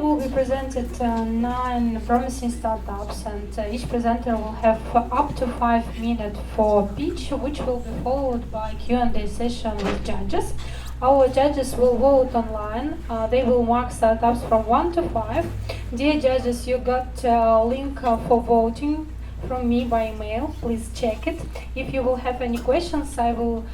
will be presented 9 promising startups, and each presenter will have up to 5 minutes for pitch, which will be followed by Q&A session with judges. Our judges will vote online. They will mark startups from 1 to 5. Dear judges, you got a link for voting from me by email. Please check it. If you will have any questions, I will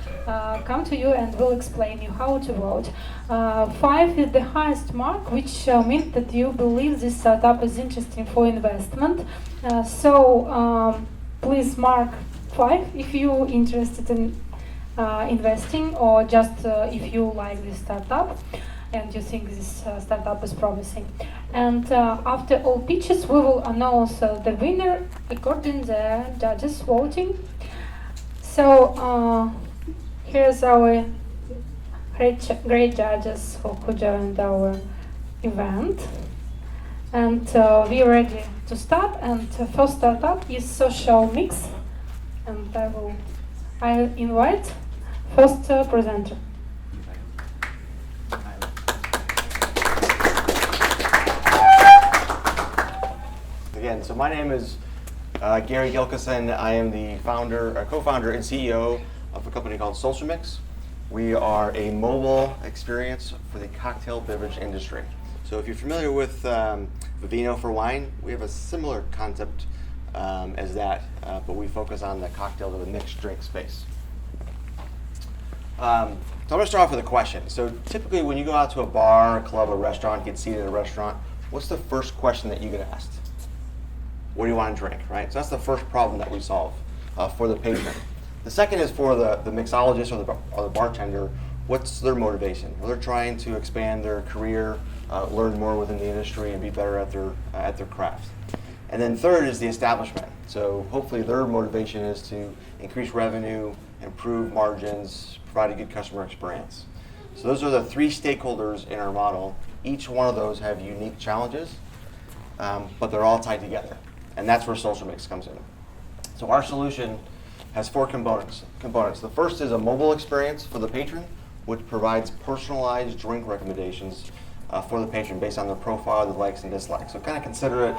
come to you and will explain you how to vote. 5 is the highest mark, which means that you believe this startup is interesting for investment. So please mark 5 if you're interested in investing, or just if you like this startup and you think this startup is promising. And after all pitches, we will announce the winner according to the judges voting. So here's our great judges who joined our event. And we're ready to start. And first startup is Social Mix. And I invite first presenter. Again, so my name is Gary Gilkison. I am the co-founder and CEO of a company called Social Mix. We are a mobile experience for the cocktail beverage industry. So if you're familiar with Vino for wine, we have a similar concept as that, but we focus on the cocktail or the mixed drink space. So I'm going to start off with a question. So typically when you go out to a bar, a club, a restaurant, get seated at a restaurant, what's the first question that you get asked? What do you want to drink, right? So that's the first problem that we solve for the patron. The second is for the mixologist or the bartender. What's their motivation? Well, they're trying to expand their career, learn more within the industry, and be better at their craft. And then third is the establishment. So hopefully their motivation is to increase revenue, improve margins, provide a good customer experience. So those are the 3 stakeholders in our model. Each one of those have unique challenges, but they're all tied together. And that's where Social Mix comes in. So our solution has 4 components. The first is a mobile experience for the patron, which provides personalized drink recommendations for the patron based on their profile, their likes and dislikes. So kind of consider it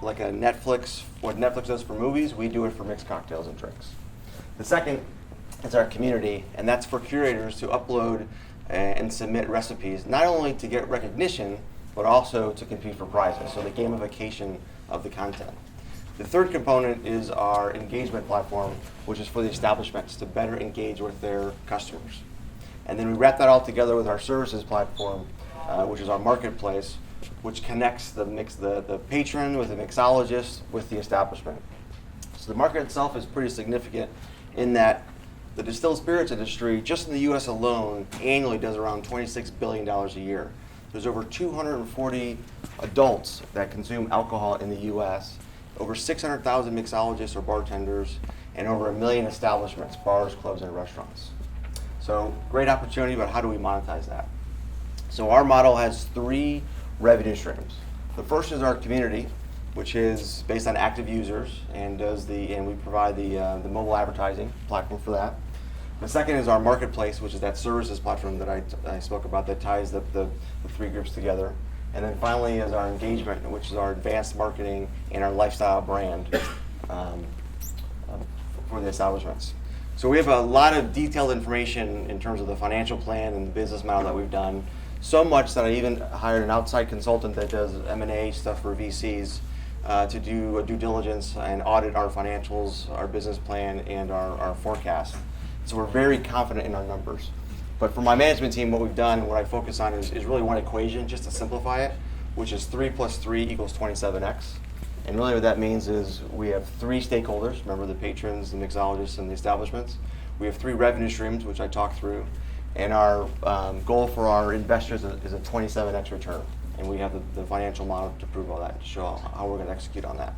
like a Netflix. What Netflix does for movies, we do it for mixed cocktails and drinks. The second is our community, and that's for curators to upload and submit recipes, not only to get recognition, but also to compete for prizes, so the gamification of the content. The third component is our engagement platform, which is for the establishments to better engage with their customers. And then we wrap that all together with our services platform, which is our marketplace, which connects the patron with the mixologist with the establishment. So the market itself is pretty significant in that the distilled spirits industry, just in the US alone, annually does around $26 billion a year. There's over 240 adults that consume alcohol in the US, over 600,000 mixologists or bartenders, and over 1 million establishments, bars, clubs, and restaurants. So great opportunity, but how do we monetize that? So our model has 3 revenue streams. The first is our community, which is based on active users and we provide the mobile advertising platform for that. The second is our marketplace, which is that services platform that I spoke about that ties the 3 groups together. And then finally is our engagement, which is our advanced marketing and our lifestyle brand for the establishments. So we have a lot of detailed information in terms of the financial plan and the business model that we've done. So much that I even hired an outside consultant that does M&A stuff for VCs to do a due diligence and audit our financials, our business plan, and our forecast. So we're very confident in our numbers. But for my management team, what we've done and what I focus on is really one equation, just to simplify it, which is 3 + 3 = 27x. And really what that means is we have 3 stakeholders, remember the patrons, the mixologists, and the establishments. We have 3 revenue streams, which I talked through. And our goal for our investors is a 27x return. And we have the financial model to prove all that, to show how we're going to execute on that.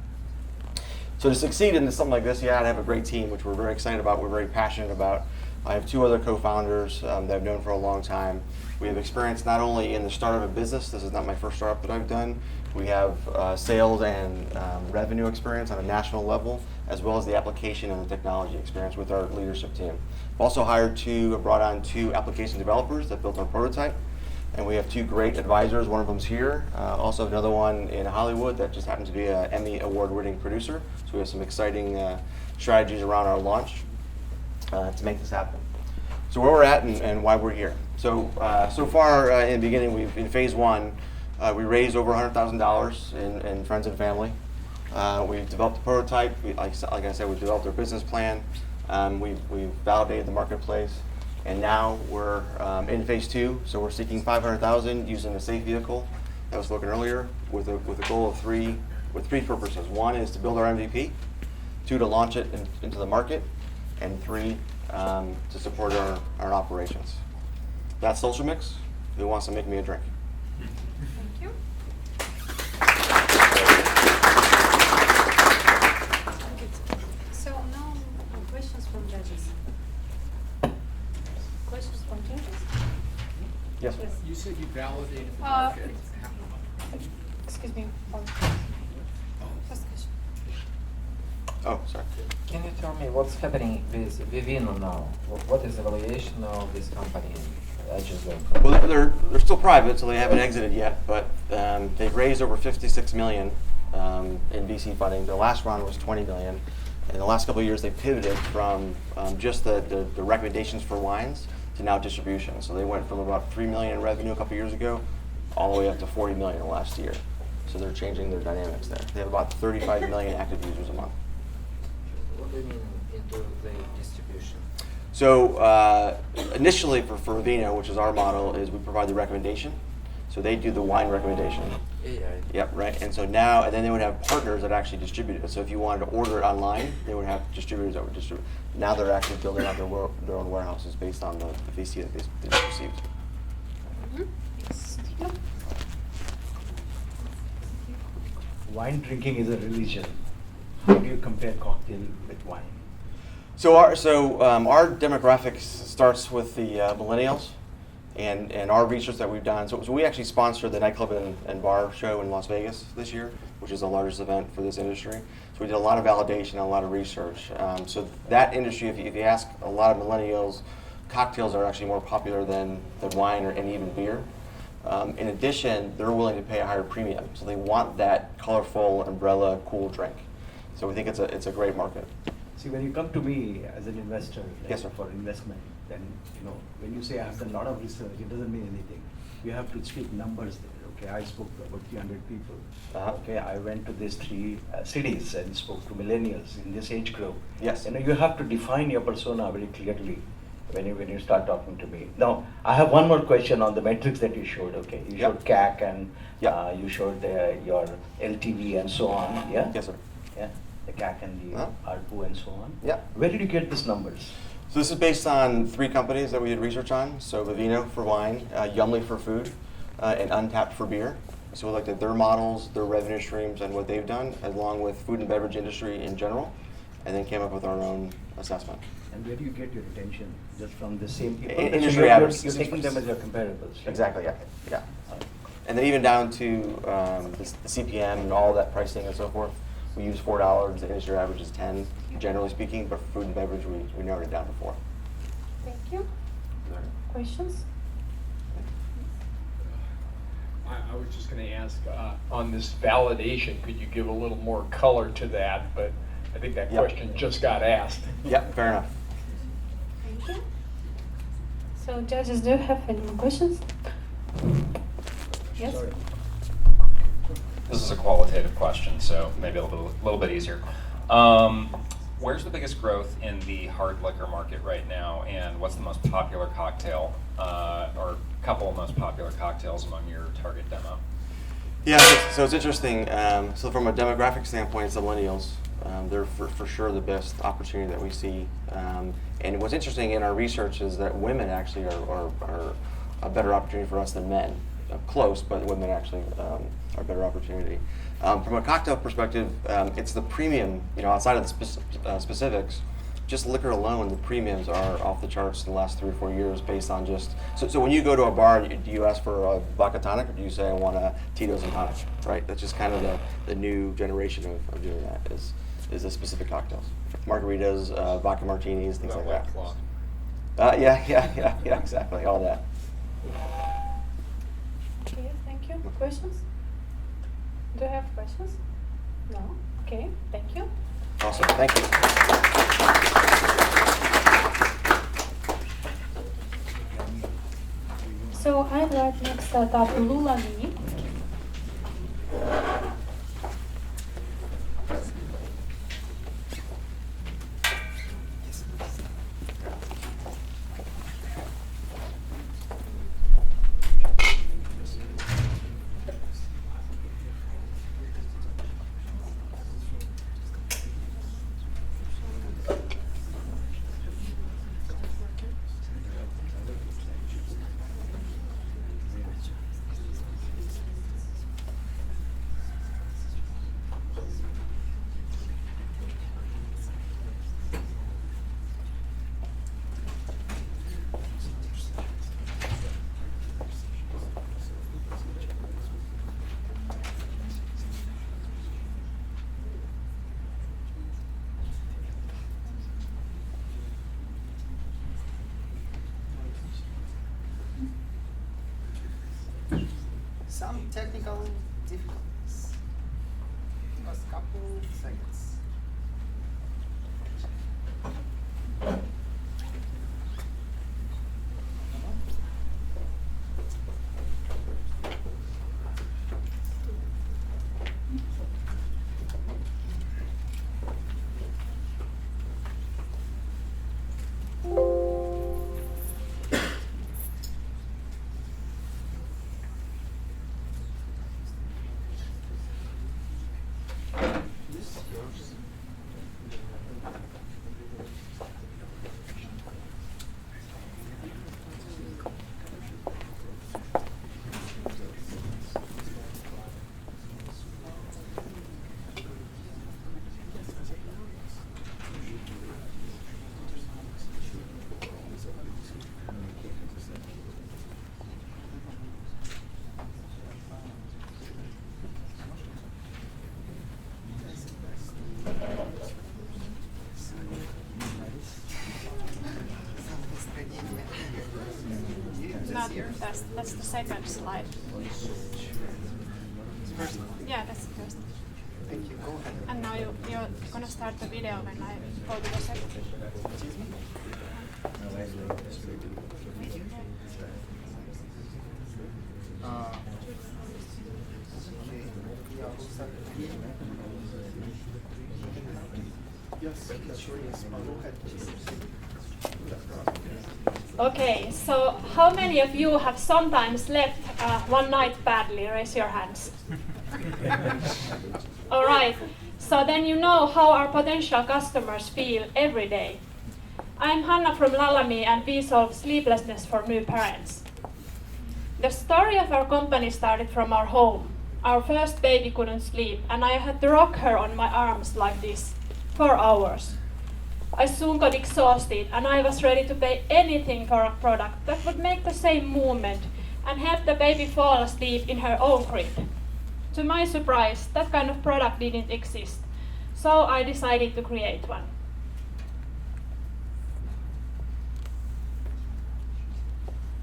So to succeed in something like this, you got to have a great team, which we're very excited about, we're very passionate about. I have 2 other co-founders that I've known for a long time. We have experience not only in the start of a business, this is not my first startup that I've done, we have sales and revenue experience on a national level, as well as the application and the technology experience with our leadership team. I've also brought on 2 application developers that built our prototype. And we have two great advisors. One of them's here. Also another one in Hollywood that just happens to be an Emmy award-winning producer. So we have some exciting strategies around our launch to make this happen. So where we're at and why we're here. So so far in the beginning, in phase one, we raised over $100,000 in friends and family. We've developed a prototype. Like I said, we developed our business plan. We've validated the marketplace. And now we're in phase two, so we're seeking $500,000 using the SAFE vehicle that I was looking earlier, with a goal of three purposes. One is to build our MVP, two to launch it into the market, and three to support our operations. That's Social Mix. Who wants to make me a drink? Thank you. So now questions from judges. Questions from judges? Yes. You said you validated the market. Excuse me. First question. Oh, sorry. Can you tell me what's happening with Vivino now? What is the valuation of this company? Well, they're still private, so they haven't exited yet, but they've raised over $56 million in VC funding. The last round was $20 million. In the last couple of years, they pivoted from just the recommendations for wines to now distribution. So they went from about $3 million in revenue a couple of years ago, all the way up to $40 million last year. So they're changing their dynamics there. They have about 35 million active users a month. What do you mean into the distribution? So initially for Vino, which is our model, is we provide the recommendation. So they do the wine recommendation. Yeah. Yep, right. And so now, and then they would have partners that actually distribute it. So if you wanted to order it online, they would have distributors that would distribute. Now they're actually building out their own warehouses based on the VC that they received. Yes. Wine drinking is a religion. How do you compare cocktail with wine? So our demographics starts with the millennials, and our research that we've done. So we actually sponsored the nightclub and bar show in Las Vegas this year, which is the largest event for this industry. So we did a lot of validation, a lot of research. So that industry, if you ask a lot of millennials, cocktails are actually more popular than wine and even beer. In addition, they're willing to pay a higher premium, so they want that colorful umbrella cool drink. So we think it's a great market. See, when you come to me as an investor, like Yes, sir. for investment, then when you say I have done a lot of research, it doesn't mean anything. You have to speak numbers there. Okay, I spoke to about 300 people. Okay, I went to these 3 cities and spoke to millennials in this age group. Yes. You have to define your persona very clearly when you start talking to me. Now, I have one more question on the metrics that you showed. Okay, you showed CAC and you showed your LTV and so on. Yeah. Yes, sir. Yeah, the CAC and the ARPU and so on. Yeah. Where did you get these numbers? So this is based on 3 companies that we did research on. So Vivino for wine, Yumly for food, and Untapped for beer. So we looked at their models, their revenue streams, and what they've done, along with food and beverage industry in general, and then came up with our own assessment. And where do you get your attention? Just from the same people? Industry average. You're taking them as your comparables. Right? Exactly, yeah. And then even down to the CPM and all that pricing and so forth. We use $4, the industry average is 10, generally speaking, but for food and beverage, we narrowed it down to 4. Thank you. Questions? I was just going to ask, on this validation, could you give a little more color to that? But I think that question just got asked. Yeah, fair enough. Thank you. So judges, do you have any more questions? Yes? Sorry. This is a qualitative question, so maybe a little bit easier. Where's the biggest growth in the hard liquor market right now, and what's the most popular cocktail, or couple of most popular cocktails among your target demo? Yeah, so it's interesting. So from a demographic standpoint, it's the millennials. They're for sure the best opportunity that we see. And what's interesting in our research is that women actually are a better opportunity for us than men. Close, but women actually are a better opportunity. From a cocktail perspective, it's the premium, outside of the specifics, just liquor alone, the premiums are off the charts in the last 3 or 4 years based on just, so when you go to a bar, do you ask for a vodka tonic, or do you say I want a Tito's and tonic, right? That's just kind of the new generation of doing that, is the specific cocktails. Margaritas, vodka martinis, things like that. Yeah, exactly, all that. Thank you. Questions? Do you have questions? No? Okay, thank you. Awesome, thank you. So I'd like next start up Lulami. Some technical difficulties. Just a couple seconds. No, that's the second slide. First, Yeah, that's the first. thank you. Go ahead. And now you're gonna start the video when I go to the second. Excuse me. Okay. Yeah, we'll start. Yes, sure. Yes, go ahead. Okay, so how many of you have sometimes slept one night badly? Raise your hands. All right, so then you know how our potential customers feel every day. I'm Hanna from Lalami, and we solve sleeplessness for new parents. The story of our company started from our home. Our first baby couldn't sleep, and I had to rock her on my arms like this for hours. I soon got exhausted, and I was ready to pay anything for a product that would make the same movement and help the baby fall asleep in her own crib. To my surprise, that kind of product didn't exist, so I decided to create one.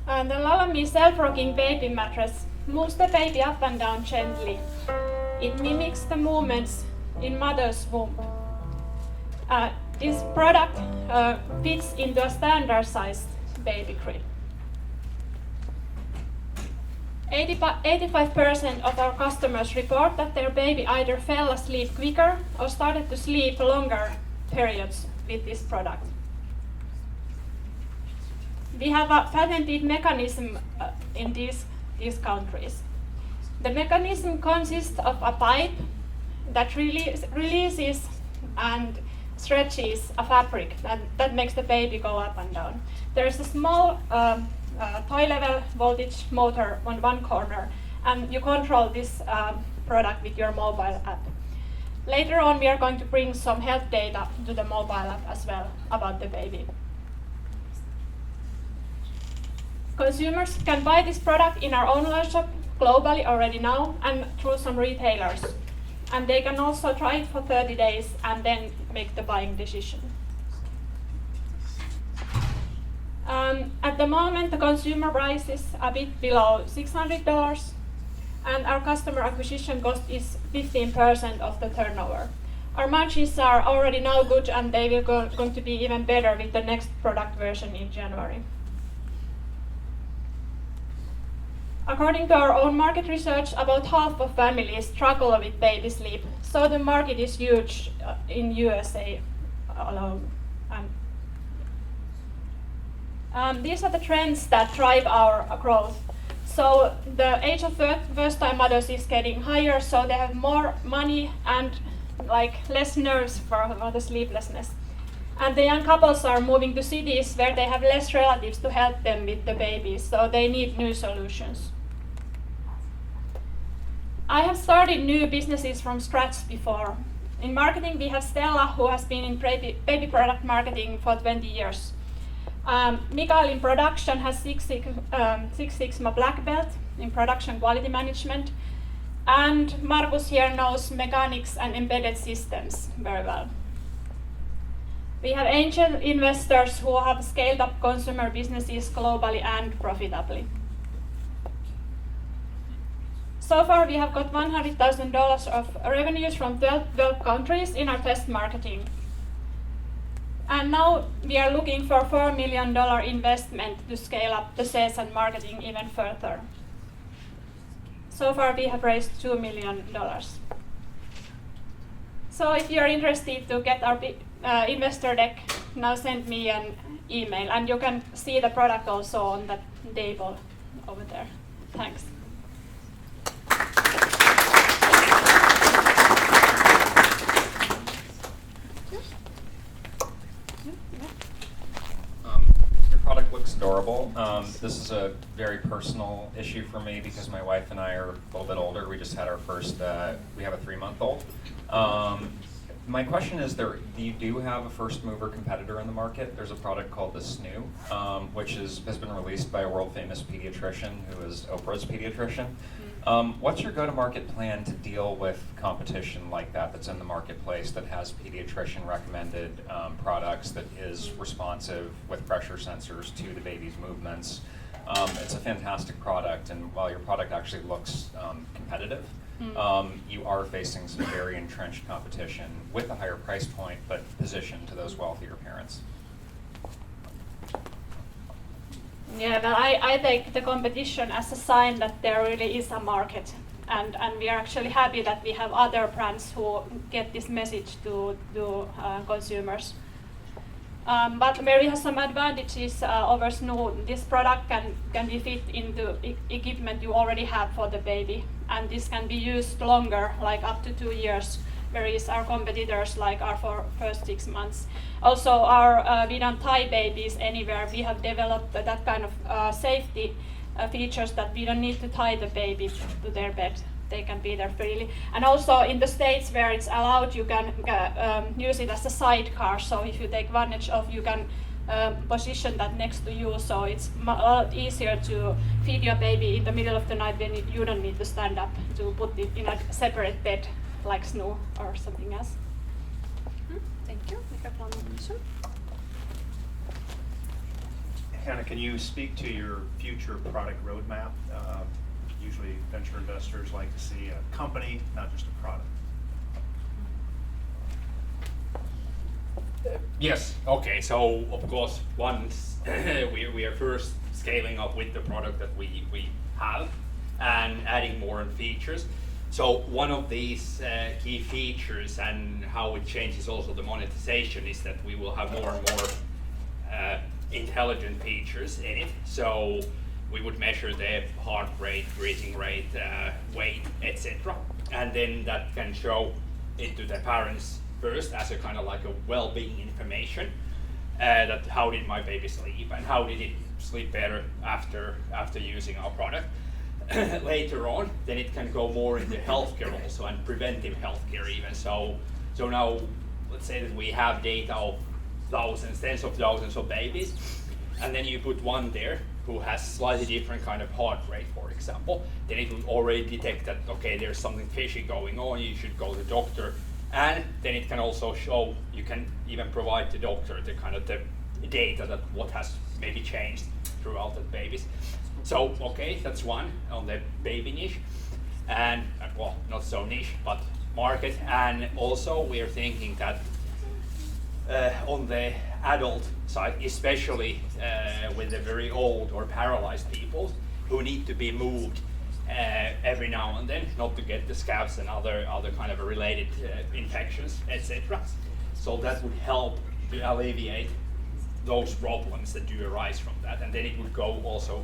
And the Lalami self-rocking baby mattress moves the baby up and down gently. It mimics the movements in mother's womb. This product fits into a standard-sized baby crib. 85% of our customers report that their baby either fell asleep quicker or started to sleep longer periods with this product. We have a patented mechanism in these countries. The mechanism consists of a pipe that releases and stretches a fabric that makes the baby go up and down. There is a small toy level voltage motor on one corner, and you control this product with your mobile app. Later on, we are going to bring some health data to the mobile app as well about the baby. Consumers can buy this product in our online shop globally already now and through some retailers. And they can also try it for 30 days and then make the buying decision. At the moment, the consumer price is a bit below $600, and our customer acquisition cost is 15% of the turnover. Our margins are already now good, and they will going to be even better with the next product version in January. According to our own market research, about half of families struggle with baby sleep, so the market is huge in USA alone. These are the trends that drive our growth. So the age of first-time mothers is getting higher, so they have more money and less nerves for the sleeplessness. And the young couples are moving to cities where they have less relatives to help them with the babies, so they need new solutions. I have started new businesses from scratch before. In marketing, we have Stella, who has been in baby product marketing for 20 years. Mikael in production has Six Sigma Black Belt in production quality management. And Markus here knows mechanics and embedded systems very well. We have angel investors who have scaled up consumer businesses globally and profitably. So far, we have got $100,000 of revenues from 12 countries in our test marketing. And now we are looking for $4 million investment to scale up the sales and marketing even further. So far, we have raised $2 million. So if you're interested to get our investor deck, now send me an email, and you can see the product also on that table over there. Thanks. Your product looks adorable. This is a very personal issue for me because my wife and I are a little bit older. We just had our first, we have a 3-month-old. My question is, you do have a first mover competitor in the market. There's a product called the SNU, which has been released by a world famous pediatrician who is Oprah's pediatrician. What's your go-to-market plan to deal with competition like that that's in the marketplace that has pediatrician recommended products, that is responsive with pressure sensors to the baby's movements? It's a fantastic product, and while your product actually looks competitive, you are facing some very entrenched competition with a higher price point, but positioned to those wealthier parents. Yeah, well, I take the competition as a sign that there really is a market, and we are actually happy that we have other brands who get this message to consumers. But Mary has some advantages over SNU. This product can be fit into equipment you already have for the baby, and this can be used longer, like up to 2 years, whereas our competitors are for first 6 months. Also, we don't tie babies anywhere. We have developed that kind of safety features that we don't need to tie the baby to their bed. They can be there freely. And also in the States where it's allowed, you can use it as a sidecar. So if you take advantage of, you can position that next to you. So it's a lot easier to feed your baby in the middle of the night when you don't need to stand up to put it in a separate bed like SNU or something else. Thank you. Hannah, can you speak to your future product roadmap? Usually venture investors like to see a company, not just a product. Yes, okay, so of course once we are first scaling up with the product that we have and adding more features. So one of these key features and how it changes also the monetization is that we will have more and more intelligent features in it. So we would measure the heart rate, breathing rate, weight, etc. And then that can show into the parents first as a kind of like a well-being information, that how did my baby sleep and how did it sleep better after using our product. Later on, then it can go more into healthcare also and preventive healthcare even. So now let's say that we have data of thousands, tens of thousands of babies, and then you put one there who has slightly different kind of heart rate, for example, then it will already detect that, okay, there's something fishy going on, you should go to the doctor. And then it can also show, you can even provide the doctor the kind of the data that what has maybe changed throughout the babies. So, okay, that's one on the baby niche. and well, not so niche, but market. And also we are thinking that on the adult side, especially with the very old or paralyzed people who need to be moved every now and then, not to get the scabs and other kind of related infections, etc. So that would help to alleviate those problems that do arise from that, and then it would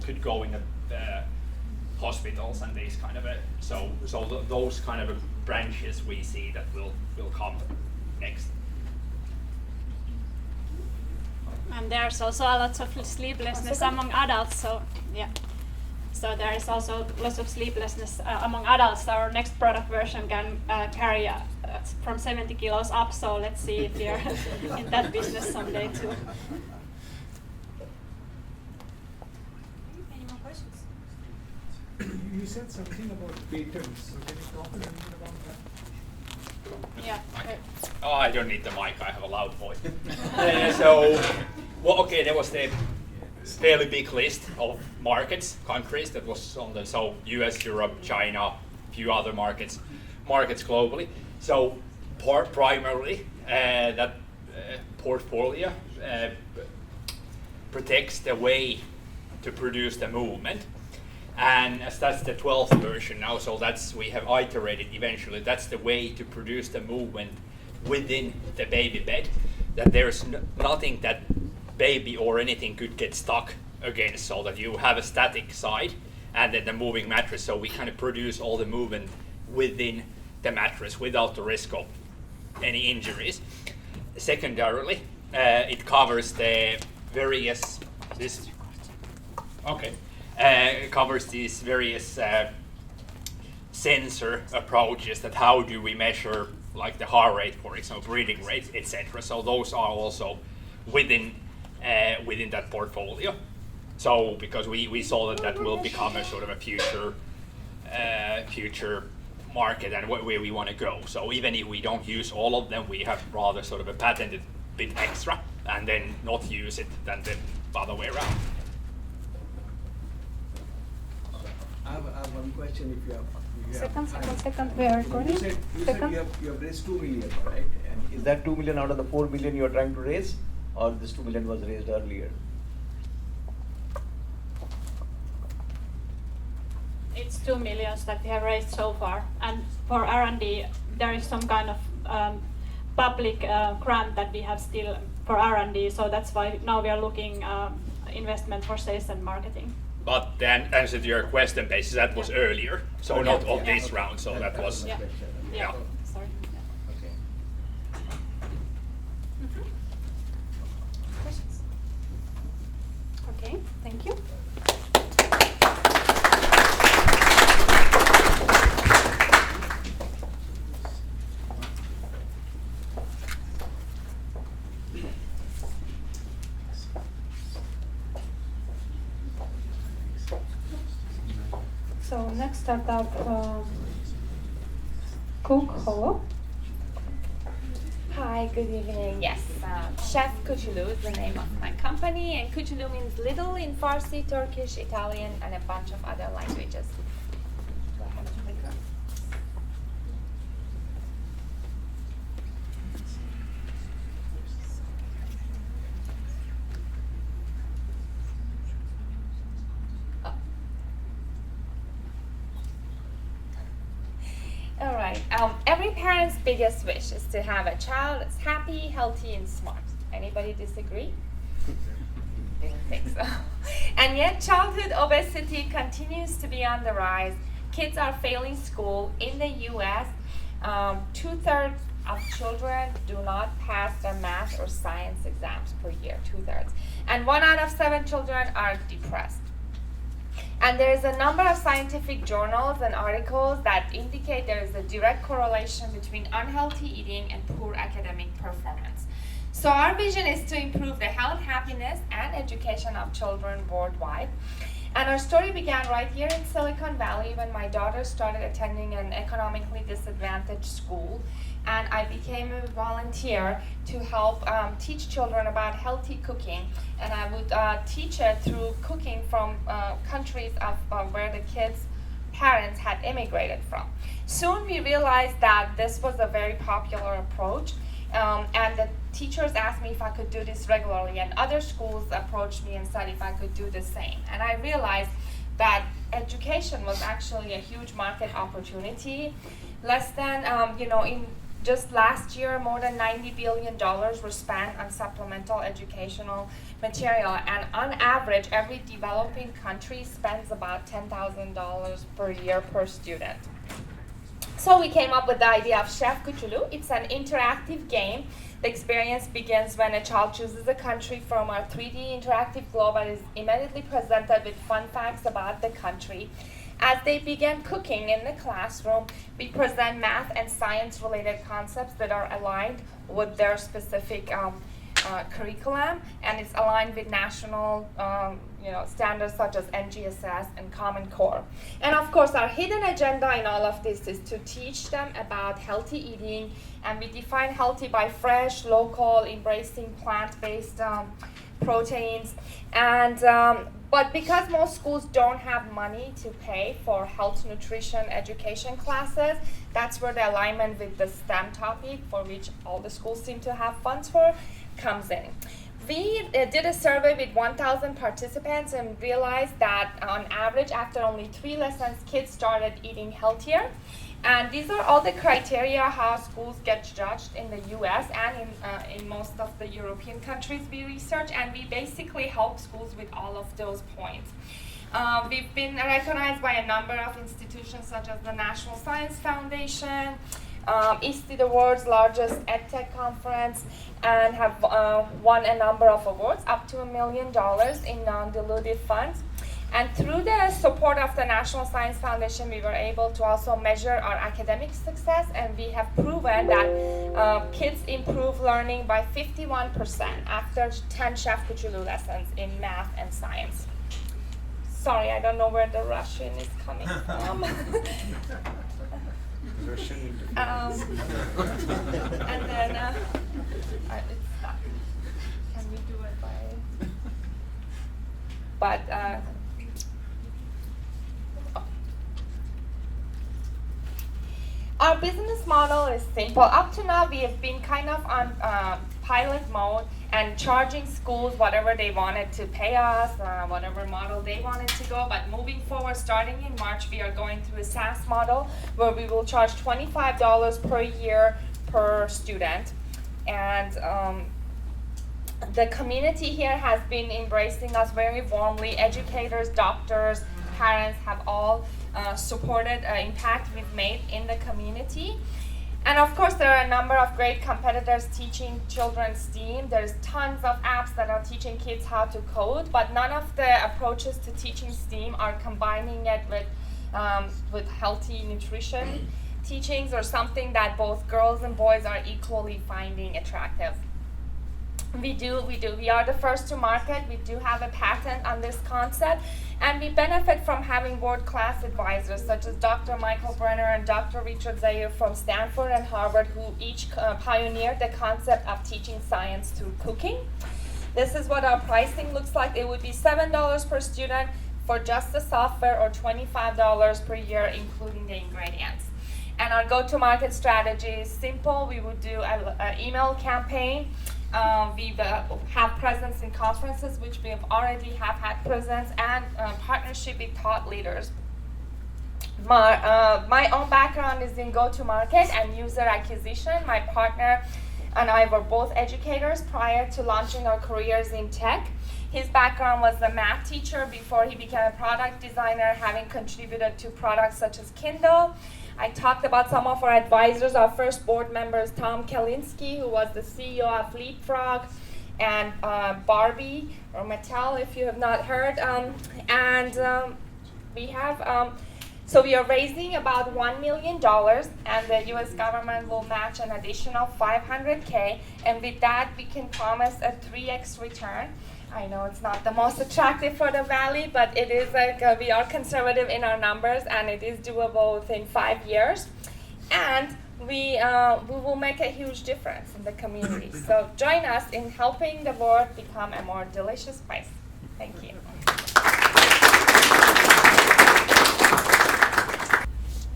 could go in the hospitals and these kind of those kind of branches we see that will come next. And there's also a lot of sleeplessness among adults, so yeah. So there is also lots of sleeplessness among adults. Our next product version can carry from 70 kilos up, so let's see if we are in that business someday too. Any more questions? You said something about patents, so can you talk a little bit about that? Yeah. Oh, I don't need the mic, I have a loud voice. Okay, there was the fairly big list of countries that was on the US, Europe, China, a few other markets globally. So primarily that portfolio protects the way to produce the movement. And as that's the 12th version now, so we have iterated eventually, that's the way to produce the movement within the baby bed, that there's nothing that baby or anything could get stuck against, so that you have a static side and then the moving mattress, so we kind of produce all the movement within the mattress without the risk of any injuries. Secondarily, it covers the various covers these various sensor approaches, that how do we measure like the heart rate, for example, breathing rate, etc. So those are also within that portfolio. So because we saw that will become a sort of a future market and where we want to go. So even if we don't use all of them, we have rather sort of a patented bit extra and then not use it than the other way around. I have one question if you have. Second, we are recording. You said you have raised 2 million, right? And is that 2 million out of the 4 million you are trying to raise, or this 2 million was raised earlier? It's 2 million that we have raised so far, and for R&D there is some kind of public grant that we have still for R&D, so that's why now we are looking investment for sales and marketing. But the answer to your question basis, that was earlier, so not of this round, so that was, yeah. Sorry. Okay. Questions? Okay, thank you. So next startup, Cook Hollow. Hi, good evening. Yes, Chef Kuchulu is the name of my company, and Kuchulu means little in Farsi, Turkish, Italian, and a bunch of other languages. Do I have a clicker? All right. Every parent's biggest wish is to have a child that's happy, healthy, and smart. Anybody disagree? Didn't think so. And yet, childhood obesity continues to be on the rise. Kids are failing school. In the U.S., 2/3 of children do not pass their math or science exams per year. 2/3, and 1 out of 7 children are depressed. And there is a number of scientific journals and articles that indicate there is a direct correlation between unhealthy eating and poor academic performance. So our vision is to improve the health, happiness, and education of children worldwide. And our story began right here in Silicon Valley when my daughter started attending an economically disadvantaged school. And I became a volunteer to help teach children about healthy cooking. And I would teach it through cooking from countries of where the kids' parents had immigrated from. Soon we realized that this was a very popular approach, and the teachers asked me if I could do this regularly, and other schools approached me and said if I could do the same. And I realized that education was actually a huge market opportunity. Less than, in just last year, more than $90 billion were spent on supplemental educational material, and on average, every developing country spends about $10,000 per year per student. So we came up with the idea of Chef Cthulhu. It's an interactive game. The experience begins when a child chooses a country from our 3D interactive globe and is immediately presented with fun facts about the country. As they begin cooking in the classroom, we present math and science-related concepts that are aligned with their specific curriculum, and it's aligned with national standards such as NGSS and Common Core. And of course, our hidden agenda in all of this is to teach them about healthy eating, and we define healthy by fresh, local, embracing plant-based proteins. And but because most schools don't have money to pay for health, nutrition, education classes, that's where the alignment with the STEM topic, for which all the schools seem to have funds for, comes in. We did a survey with 1,000 participants and realized that on average, after only 3 lessons, kids started eating healthier. And these are all the criteria how schools get judged in the US and in most of the European countries we research, and we basically help schools with all of those points. We've been recognized by a number of institutions such as the National Science Foundation, ISTE, the world's largest EdTech conference, and have won a number of awards, up to $1 million in non-dilutive funds. And through the support of the National Science Foundation, we were able to also measure our academic success, and we have proven that kids improve learning by 51% after 10 Chef Cthulhu lessons in math and science. Sorry, I don't know where the Russian is coming from. And then it's stuck. Can we do it by? But our business model is simple. Up to now, we have been kind of on pilot mode and charging schools whatever they wanted to pay us, whatever model they wanted to go. But moving forward, starting in March, we are going through a SaaS model where we will charge $25 per year per student. And the community here has been embracing us very warmly. Educators, doctors, parents have all supported impact we've made in the community. And of course, there are a number of great competitors teaching children STEAM. There's tons of apps that are teaching kids how to code, but none of the approaches to teaching STEAM are combining it with healthy nutrition teachings, or something that both girls and boys are equally finding attractive. We are the first to market. We do have a patent on this concept, and we benefit from having world-class advisors such as Dr. Michael Brenner and Dr. Richard Zaire from Stanford and Harvard, who each pioneered the concept of teaching science through cooking. This is what our pricing looks like. It would be $7 per student for just the software, or $25 per year, including the ingredients. And our go-to-market strategy is simple. We would do an email campaign. We have presence in conferences, which we have already have had presence, and partnership with thought leaders. My own background is in go-to-market and user acquisition. My partner and I were both educators prior to launching our careers in tech. His background was a math teacher before he became a product designer, having contributed to products such as Kindle. I talked about some of our advisors. Our first board member is Tom Kalinske, who was the CEO of Leapfrog, and Barbie, or Mattel, if you have not heard. We have, so we are raising about $1 million, and the US government will match an additional $500K, and with that, we can promise a 3x return. I know it's not the most attractive for the Valley, but it is we are conservative in our numbers, and it is doable within 5 years. And we will make a huge difference in the community. So join us in helping the world become a more delicious place. Thank you.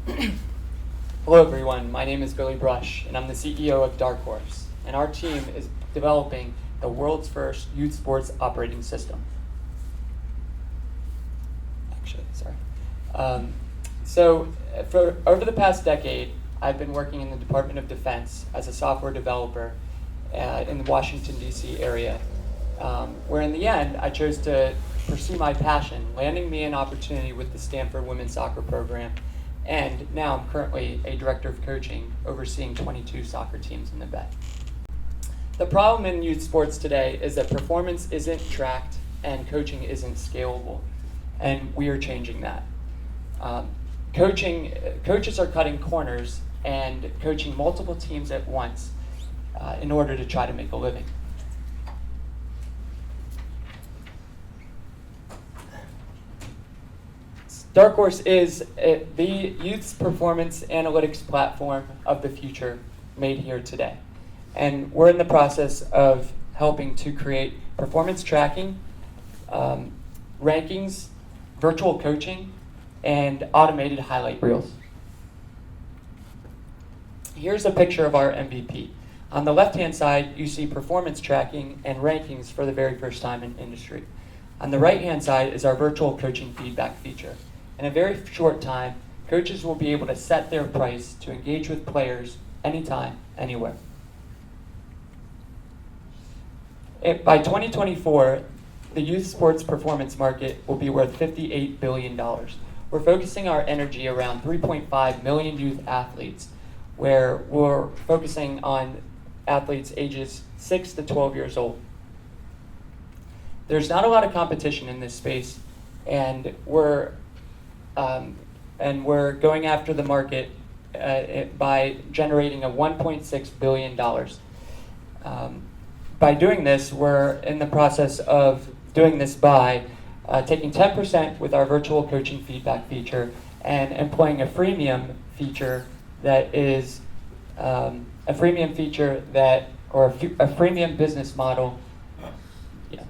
Hello everyone, my name is Billy Brush and I'm the CEO of Dark Horse, and our team is developing the world's first youth sports operating system. For over the past decade, I've been working in the Department of Defense as a software developer in the Washington, D.C. area, where in the end, I chose to pursue my passion, landing me an opportunity with the Stanford women's soccer program, and now I'm currently a director of coaching, overseeing 22 soccer teams in the Bay. The problem in youth sports today is that performance isn't tracked and coaching isn't scalable, and we are changing that. Coaches are cutting corners and coaching multiple teams at once in order to try to make a living. Dark Horse is the youth's performance analytics platform of the future made here today. And we're in the process of helping to create performance tracking, rankings, virtual coaching, and automated highlight reels. Here's a picture of our MVP. On the left-hand side, you see performance tracking and rankings for the very first time in industry. On the right-hand side is our virtual coaching feedback feature. In a very short time, coaches will be able to set their price to engage with players anytime, anywhere. By 2024, the youth sports performance market will be worth $58 billion. We're focusing our energy around 3.5 million youth athletes, where we're focusing on athletes ages 6 to 12 years old. There's not a lot of competition in this space, and we're going after the market by generating $1.6 billion. By doing this, we're in the process of doing this by taking 10% with our virtual coaching feedback feature and employing a freemium feature that is a freemium business model. Yeah.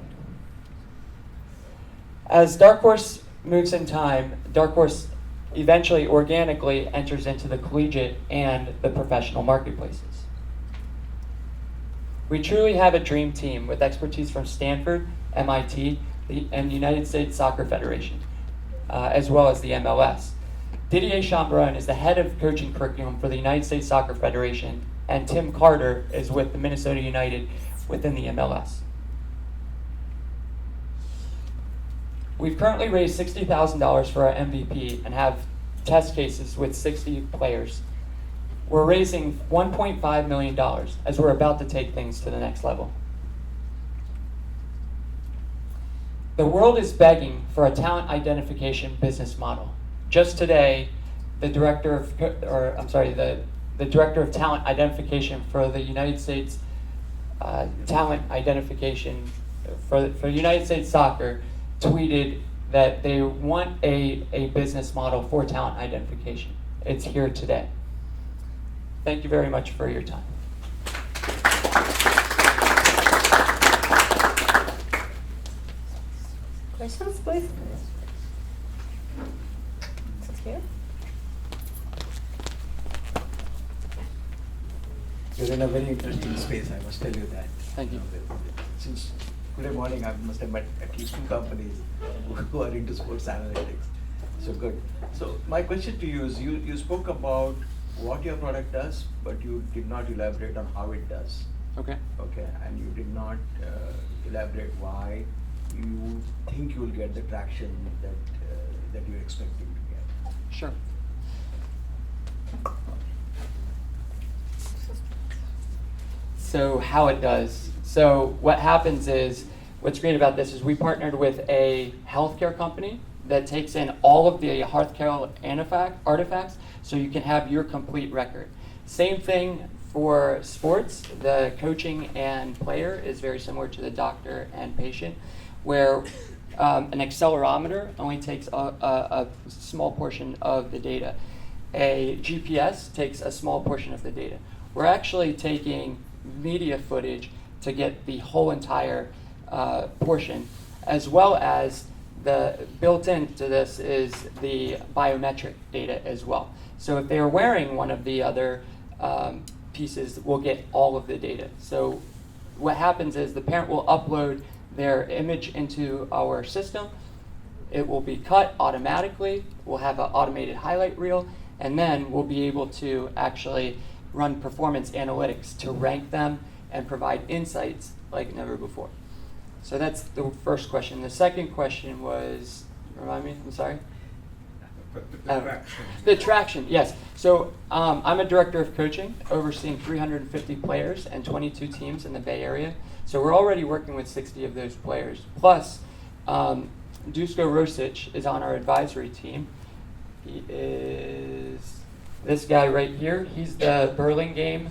As Dark Horse moves in time, Dark Horse eventually organically enters into the collegiate and the professional marketplaces. We truly have a dream team with expertise from Stanford, MIT, and the United States Soccer Federation, as well as the MLS. Didier Chambron is the head of coaching curriculum for the United States Soccer Federation, and Tim Carter is with the Minnesota United within the MLS. We've currently raised $60,000 for our MVP and have test cases with 60 players. We're raising $1.5 million as we're about to take things to the next level. The world is begging for a talent identification business model. Just today, the director of talent identification for the United States talent identification for United States Soccer tweeted that they want a business model for talent identification. It's here today. Thank you very much for your time. Questions, please? Here. You're in a very interesting space, I must tell you that. Thank you. Since today morning, I must have met at least 2 companies who are into sports analytics. So good. So my question to you is, you spoke about what your product does, but you did not elaborate on how it does. Okay. Okay, and you did not elaborate why you think you will get the traction that you're expecting to get. Sure. So how it does. So what happens is, what's great about this is we partnered with a healthcare company that takes in all of the healthcare artifacts so you can have your complete record. Same thing for sports. The coaching and player is very similar to the doctor and patient, where an accelerometer only takes a small portion of the data. A GPS takes a small portion of the data. We're actually taking media footage to get the whole entire portion, as well as the built into this is the biometric data as well. So if they are wearing one of the other pieces, we'll get all of the data. So what happens is the parent will upload their image into our system. It will be cut automatically. We'll have an automated highlight reel, and then we'll be able to actually run performance analytics to rank them and provide insights like never before. So that's the first question. The second question was, remind me, I'm sorry? The traction, yes. So I'm a director of coaching, overseeing 350 players and 22 teams in the Bay Area. So we're already working with 60 of those players. Plus, Dusko Rosic is on our advisory team. He is this guy right here. He's the Burlingame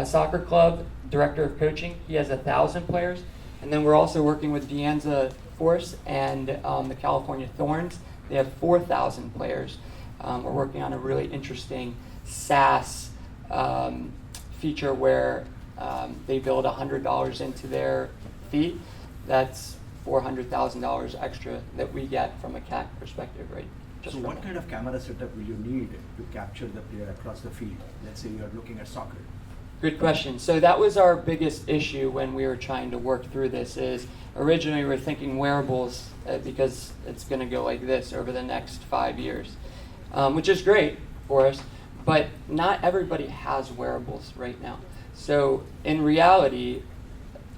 Soccer Club director of coaching. He has 1,000 players. And then we're also working with Deanza Force and the California Thorns. They have 4,000 players. We're working on a really interesting SaaS feature where they build $100 into their fee. That's $400,000 extra that we get from a CAC perspective, right? So what kind of camera setup will you need to capture the player across the field? Let's say you're looking at soccer. Good question. So that was our biggest issue when we were trying to work through this. Is originally we were thinking wearables because it's going to go like this over the next 5 years, which is great for us, but not everybody has wearables right now. So in reality,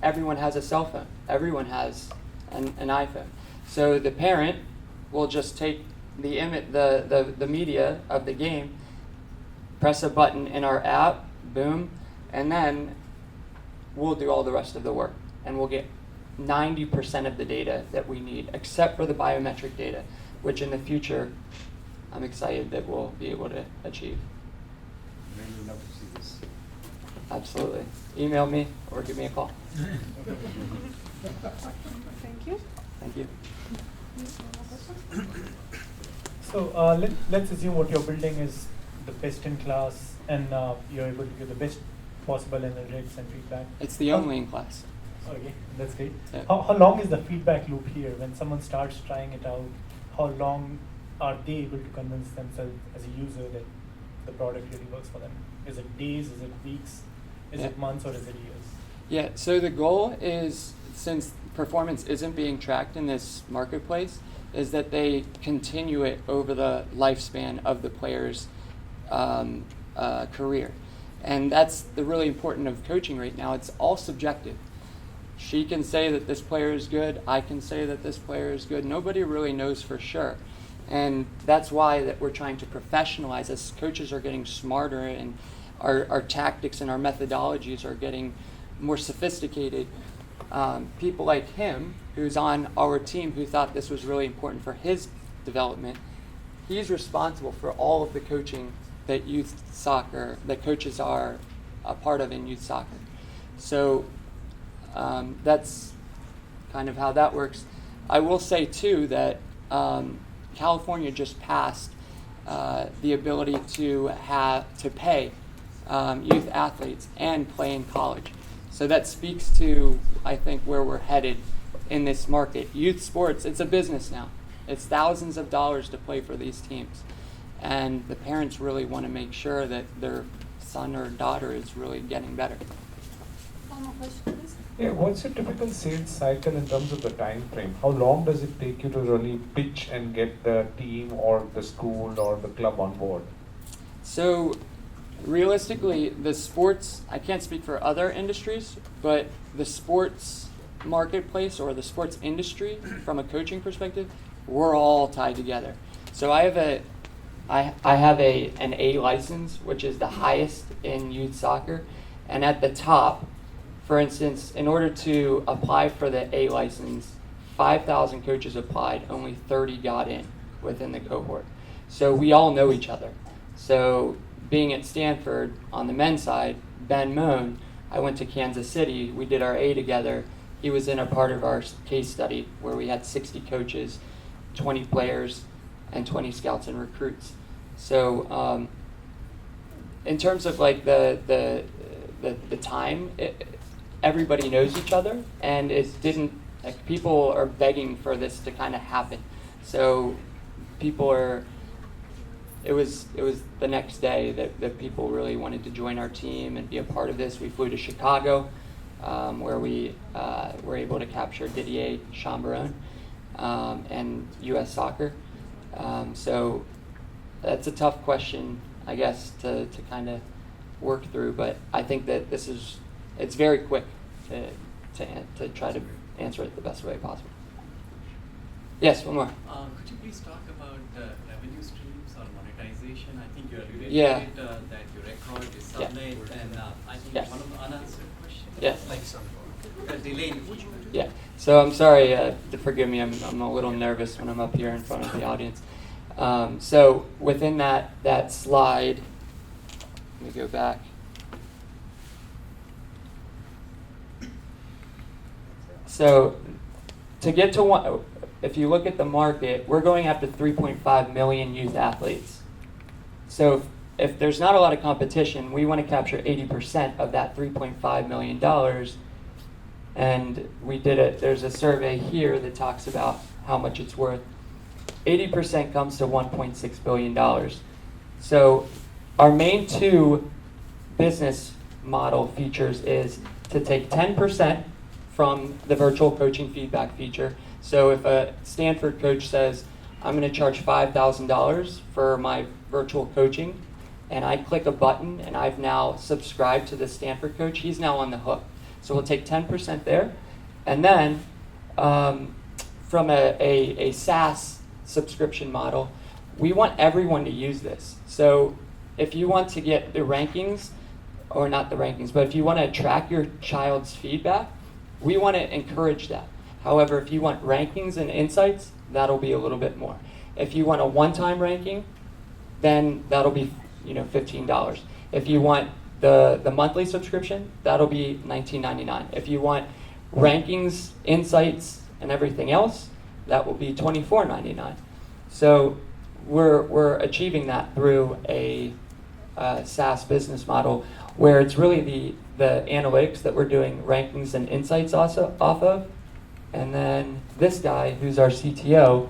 everyone has a cell phone. Everyone has an iPhone. So the parent will just take the image, the media of the game, press a button in our app, boom, and then we'll do all the rest of the work. And we'll get 90% of the data that we need, except for the biometric data, which in the future, I'm excited that we'll be able to achieve. Really love to see this. Absolutely. Email me or give me a call. Thank you. Thank you. So let's assume what you're building is the best in class, and you're able to give the best possible analytics and feedback. It's the only in class. Okay, that's great. Yeah. How long is the feedback loop here? When someone starts trying it out, how long are they able to convince themselves as a user that the product really works for them? Is it days? Is it weeks? Is it months? Or is it years? Yeah, so the goal is, since performance isn't being tracked in this marketplace, is that they continue it over the lifespan of the player's career. And that's the really important of coaching right now. It's all subjective. She can say that this player is good. I can say that this player is good. Nobody really knows for sure. And that's why that we're trying to professionalize. As coaches are getting smarter and our tactics and our methodologies are getting more sophisticated. People like him, who's on our team, who thought this was really important for his development, he's responsible for all of the coaching that youth soccer, that coaches are a part of in youth soccer. So that's kind of how that works. I will say too that California just passed the ability to pay youth athletes and play in college. So that speaks to, I think, where we're headed in this market. Youth sports, it's a business now. It's thousands of dollars to play for these teams. And the parents really want to make sure that their son or daughter is really getting better. One more question, please. Yeah, what's your typical sales cycle in terms of the time frame? How long does it take you to really pitch and get the team or the school or the club on board? So realistically, the sports, I can't speak for other industries, but the sports marketplace or the sports industry from a coaching perspective, we're all tied together. So I have an A license, which is the highest in youth soccer. And at the top, for instance, in order to apply for the A license, 5,000 coaches applied, only 30 got in within the cohort. So we all know each other. So being at Stanford on the men's side, Ben Moan, I went to Kansas City, we did our A together. He was in a part of our case study where we had 60 coaches, 20 players, and 20 scouts and recruits. So in terms of like the time, everybody knows each other, and it didn't Like people are begging for this to kind of happen. So people are. It was the next day that people really wanted to join our team and be a part of this. We flew to Chicago, where we were able to capture Didier Chambaron and U.S. Soccer. So that's a tough question, I guess, to kind of work through. But I think that it's very quick to try to answer it the best way possible. Yes, one more. Could you please talk about revenue streams or monetization? I think you alluded Yeah. to it, that your record is Yeah. subnet, and I think Yes. one of the unanswered questions. Yes. Like the delay in the future. Yeah. So I'm sorry. Forgive me. I'm a little nervous when I'm up here in front of the audience. So within that slide, let me go back. So to get to one, if you look at the market, we're going after 3.5 million youth athletes. So if there's not a lot of competition, we want to capture 80% of that $3.5 million. And we did it. There's a survey here that talks about how much it's worth. 80% comes to $1.6 billion. So our main two business model features is to take 10% from the virtual coaching feedback feature. So if a Stanford coach says, I'm going to charge $5,000 for my virtual coaching, and I click a button and I've now subscribed to the Stanford coach, he's now on the hook. So we'll take 10% there. And then from a SaaS subscription model, we want everyone to use this. So if you want to get the rankings, or not the rankings, but if you want to track your child's feedback, we want to encourage that. However, if you want rankings and insights, that'll be a little bit more. If you want a one-time ranking, then that'll be $15. If you want the monthly subscription, that'll be $19.99. If you want rankings, insights, and everything else, that will be $24.99. So we're achieving that through a SaaS business model where it's really the analytics that we're doing rankings and insights also off of. And then this guy, who's our CTO,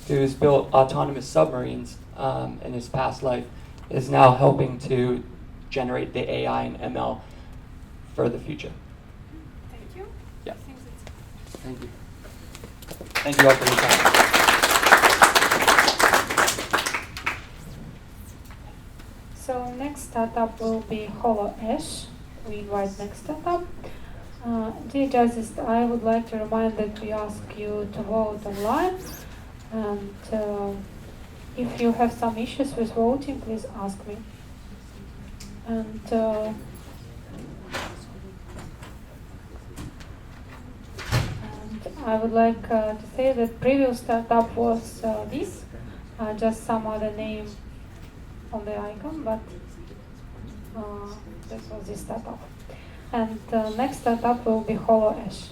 who's built autonomous submarines in his past life, is now helping to generate the AI and ML for the future. Thank you. Yeah. Thank you. Thank you all for your time. So next startup will be HoloAsh. We invite next startup. Dear judges, I would like to remind that we ask you to vote online. And if you have some issues with voting, please ask me. And I would like to say that previous startup was this, just some other name on the icon, but this was this startup. And next startup will be HoloAsh.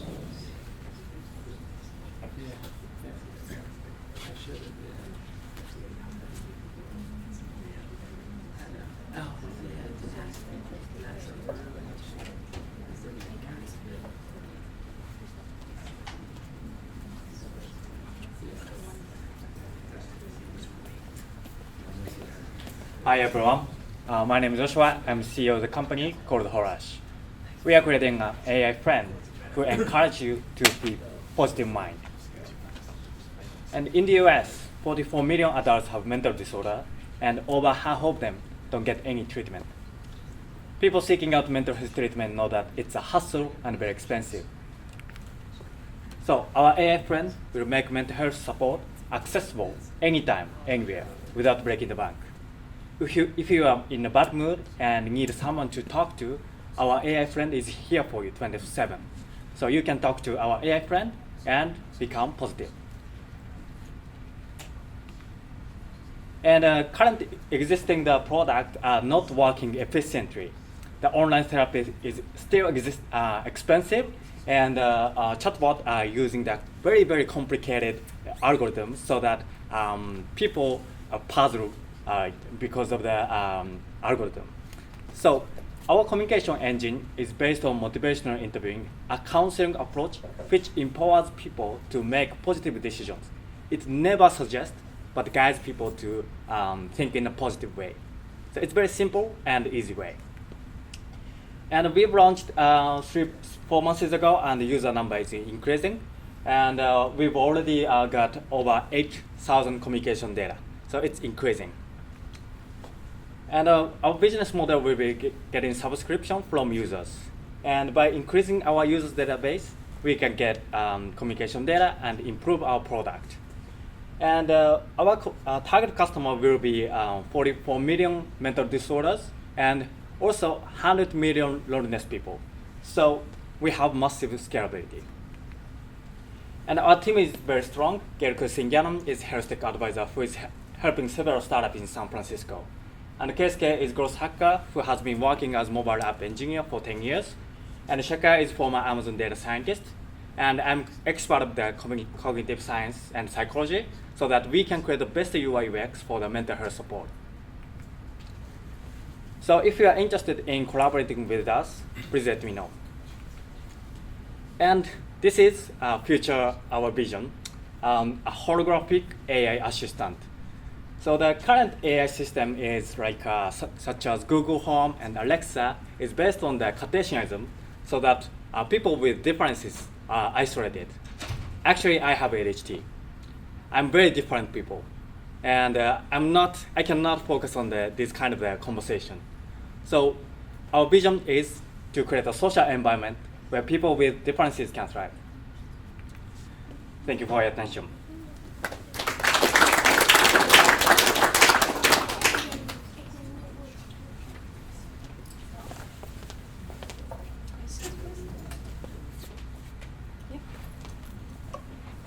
Hi everyone, my name is Joshua. I'm CEO of the company called HoloAsh. We are creating an AI friend who encourages you to be positive mind. And in the US, 44 million adults have mental disorder, and over half of them don't get any treatment. People seeking out mental health treatment know that it's a hassle and very expensive. So our AI friend will make mental health support accessible anytime, anywhere, without breaking the bank. If you are in a bad mood and need someone to talk to, our AI friend is here for you 24/7. So you can talk to our AI friend and become positive. And current existing product are not working efficiently. The online therapy is still expensive, and chatbot are using the very, very complicated algorithms so that people puzzle because of the algorithm. So our communication engine is based on motivational interviewing, a counseling approach which empowers people to make positive decisions. It never suggests, but guides people to think in a positive way. So it's very simple and easy way. And we've launched 4 months ago, and the user number is increasing. And we've already got over 8,000 communication data. So it's increasing. And our business model will be getting subscription from users. And by increasing our users database, we can get communication data and improve our product. And our target customer will be 44 million mental disorders and also 100 million loneliness people. So we have massive scalability. And our team is very strong. Gerko Singyanam is health tech advisor who is helping several startups in San Francisco. And Keisuke is growth hacker who has been working as mobile app engineer for 10 years. And Shaka is former Amazon data scientist. And I'm expert of the cognitive science and psychology so that we can create the best UI UX for the mental health support. So if you are interested in collaborating with us, please let me know. And this is our vision, a holographic AI assistant. So the current AI system is like such as Google Home and Alexa is based on the Cartesianism, so that people with differences are isolated. Actually, I have ADHD. I'm very different people, and I cannot focus on this kind of conversation. So our vision is to create a social environment where people with differences can thrive. Thank you for your attention.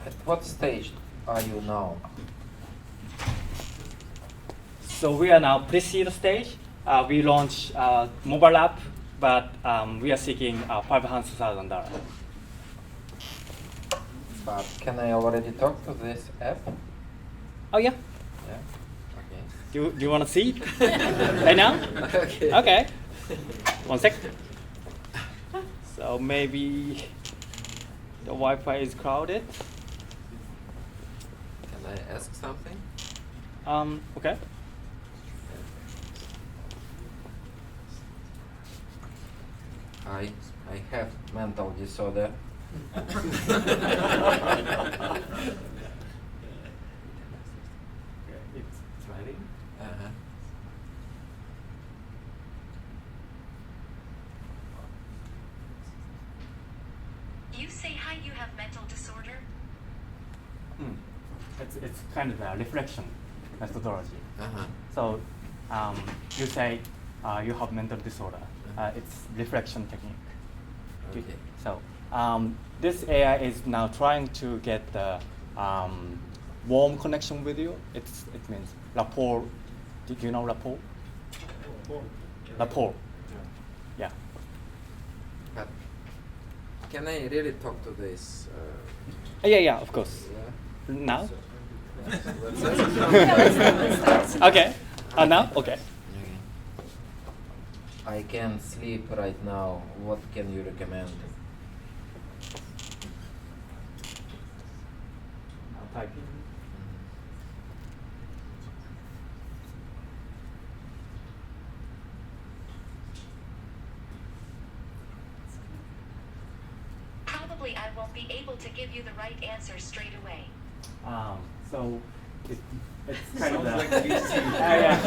At what stage are you now? So we are now pre-seed stage. We launched mobile app, but we are seeking $500,000. But can I already talk to this app? Oh yeah. Yeah. Okay. Do you want to see it right now? Okay. Okay. 1 sec. So maybe the Wi-Fi is crowded. Can I ask something? Okay. I have mental disorder. It's ready. Uh-huh. You say hi, you have mental disorder? It's kind of a reflection methodology. Uh-huh. So you say you have mental disorder. It's reflection technique. Okay. So this AI is now trying to get the warm connection with you. It means rapport. Do you know rapport? Rapport. Yeah. But can I really talk to this? Yeah, of course. Yeah. Now? Let's start. Okay. Now? Okay. I can't sleep right now. What can you recommend? I'll type. Probably I won't be able to give you the right answer straight away. So it's kind of Sounds the like this. yeah.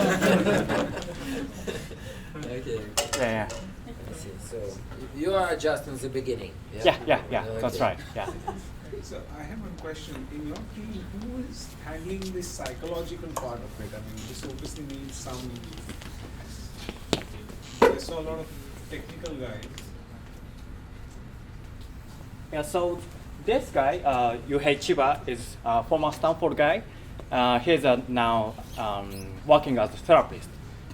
Okay. Yeah. I see. So you are just in the beginning. Yeah. Okay. That's right. Yeah. So I have one question. In your team, who is handling the psychological part of it? I mean, this obviously needs some. I saw a lot of technical guys. Yeah. So this guy, Yuhei Chiba, is a former Stanford guy. He's now working as a therapist.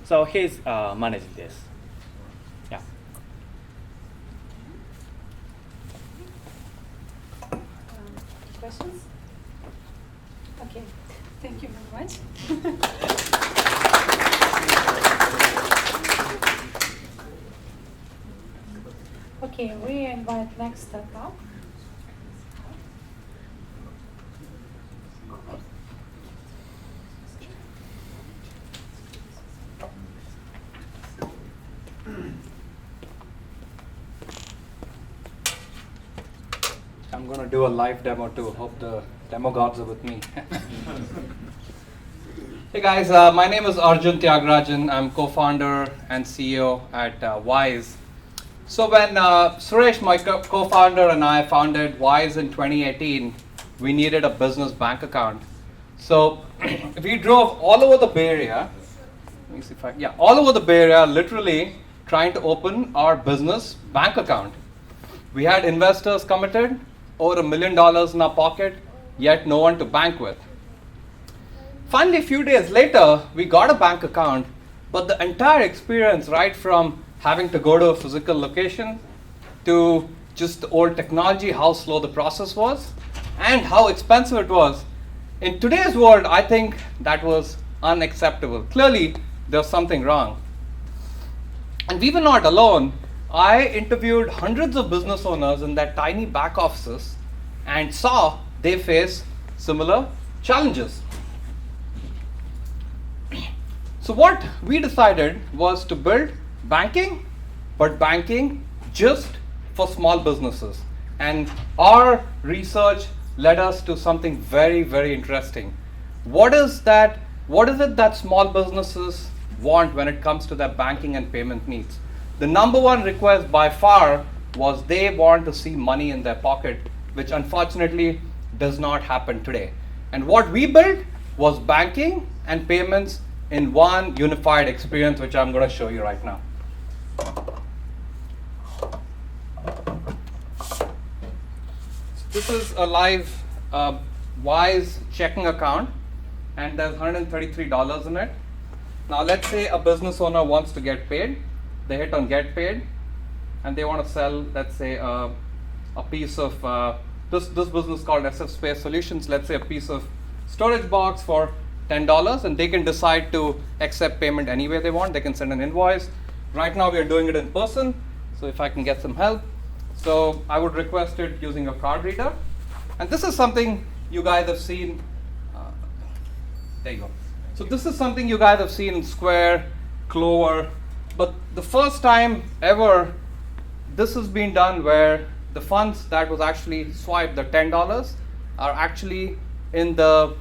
So he's managing this. Yeah. Questions? Okay, thank you very much. Okay, we invite next talk. I'm going to do a live demo too. Hope the demo gods are with me. Hey guys, my name is Arjun Tyagarajan. I'm co-founder and CEO at Wise. So when Suresh, my co-founder, and I founded Wise in 2018, we needed a business bank account. So we drove all over the Bay Area. Let me see if all over the Bay Area, literally trying to open our business bank account. We had investors committed, over $1 million in our pocket, yet no one to bank with. Finally, a few days later, we got a bank account, but the entire experience, right from having to go to a physical location to just the old technology, how slow the process was, and how expensive it was. In today's world, I think that was unacceptable. Clearly, there was something wrong. And we were not alone. I interviewed hundreds of business owners in their tiny back offices and saw they face similar challenges. So what we decided was to build banking, but banking just for small businesses. And our research led us to something very, very interesting. What is it that small businesses want when it comes to their banking and payment needs? The number one request by far was they want to see money in their pocket, which unfortunately does not happen today. And what we built was banking and payments in one unified experience, which I'm going to show you right now. So this is a live Wise checking account, and there's $133 in it. Now let's say a business owner wants to get paid. They hit on get paid, and they want to sell, let's say, a piece of this business called SF Space Solutions. Let's say a piece of storage box for $10, and they can decide to accept payment any way they want. They can send an invoice. Right now we are doing it in person, so if I can get some help. So I would request it using a card reader. And this is something you guys have seen. There you go. So this is something you guys have seen in Square, Clover, but the first time ever this has been done where the funds that was actually swiped, the $10, are actually in the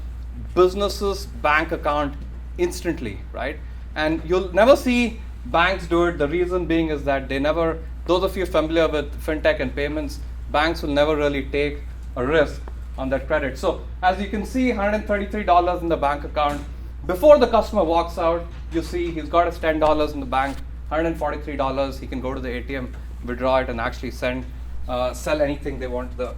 business's bank account instantly, right? And you'll never see banks do it. The reason being is that those of you familiar with fintech and payments, banks will never really take a risk on that credit. So as you can see, $133 in the bank account. Before the customer walks out, you see he's got his $10 in the bank, $143. He can go to the ATM, withdraw it, and actually sell anything they want to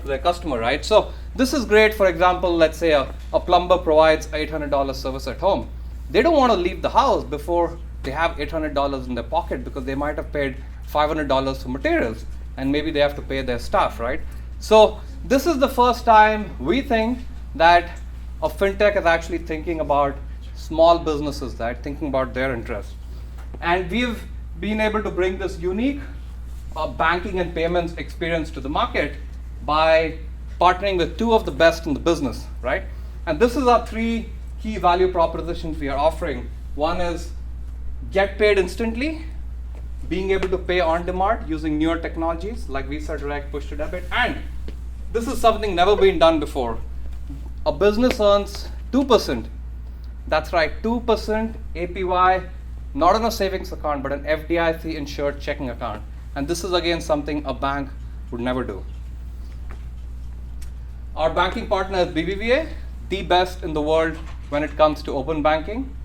their customer, right? So this is great. For example, let's say a plumber provides $800 service at home. They don't want to leave the house before they have $800 in their pocket, because they might have paid $500 for materials, and maybe they have to pay their staff, right? So this is the first time we think that a fintech is actually thinking about small businesses, right? Thinking about their interests. And we've been able to bring this unique banking and payments experience to the market by partnering with two of the best in the business, right? And this is our three key value propositions we are offering. One is get paid instantly, being able to pay on demand using newer technologies like Visa Direct, push to debit, and this is something never been done before. A business earns 2%. That's right, 2% APY, not on a savings account, but an FDIC insured checking account. And this is again something a bank would never do. Our banking partner is BBVA, the best in the world when it comes to open banking.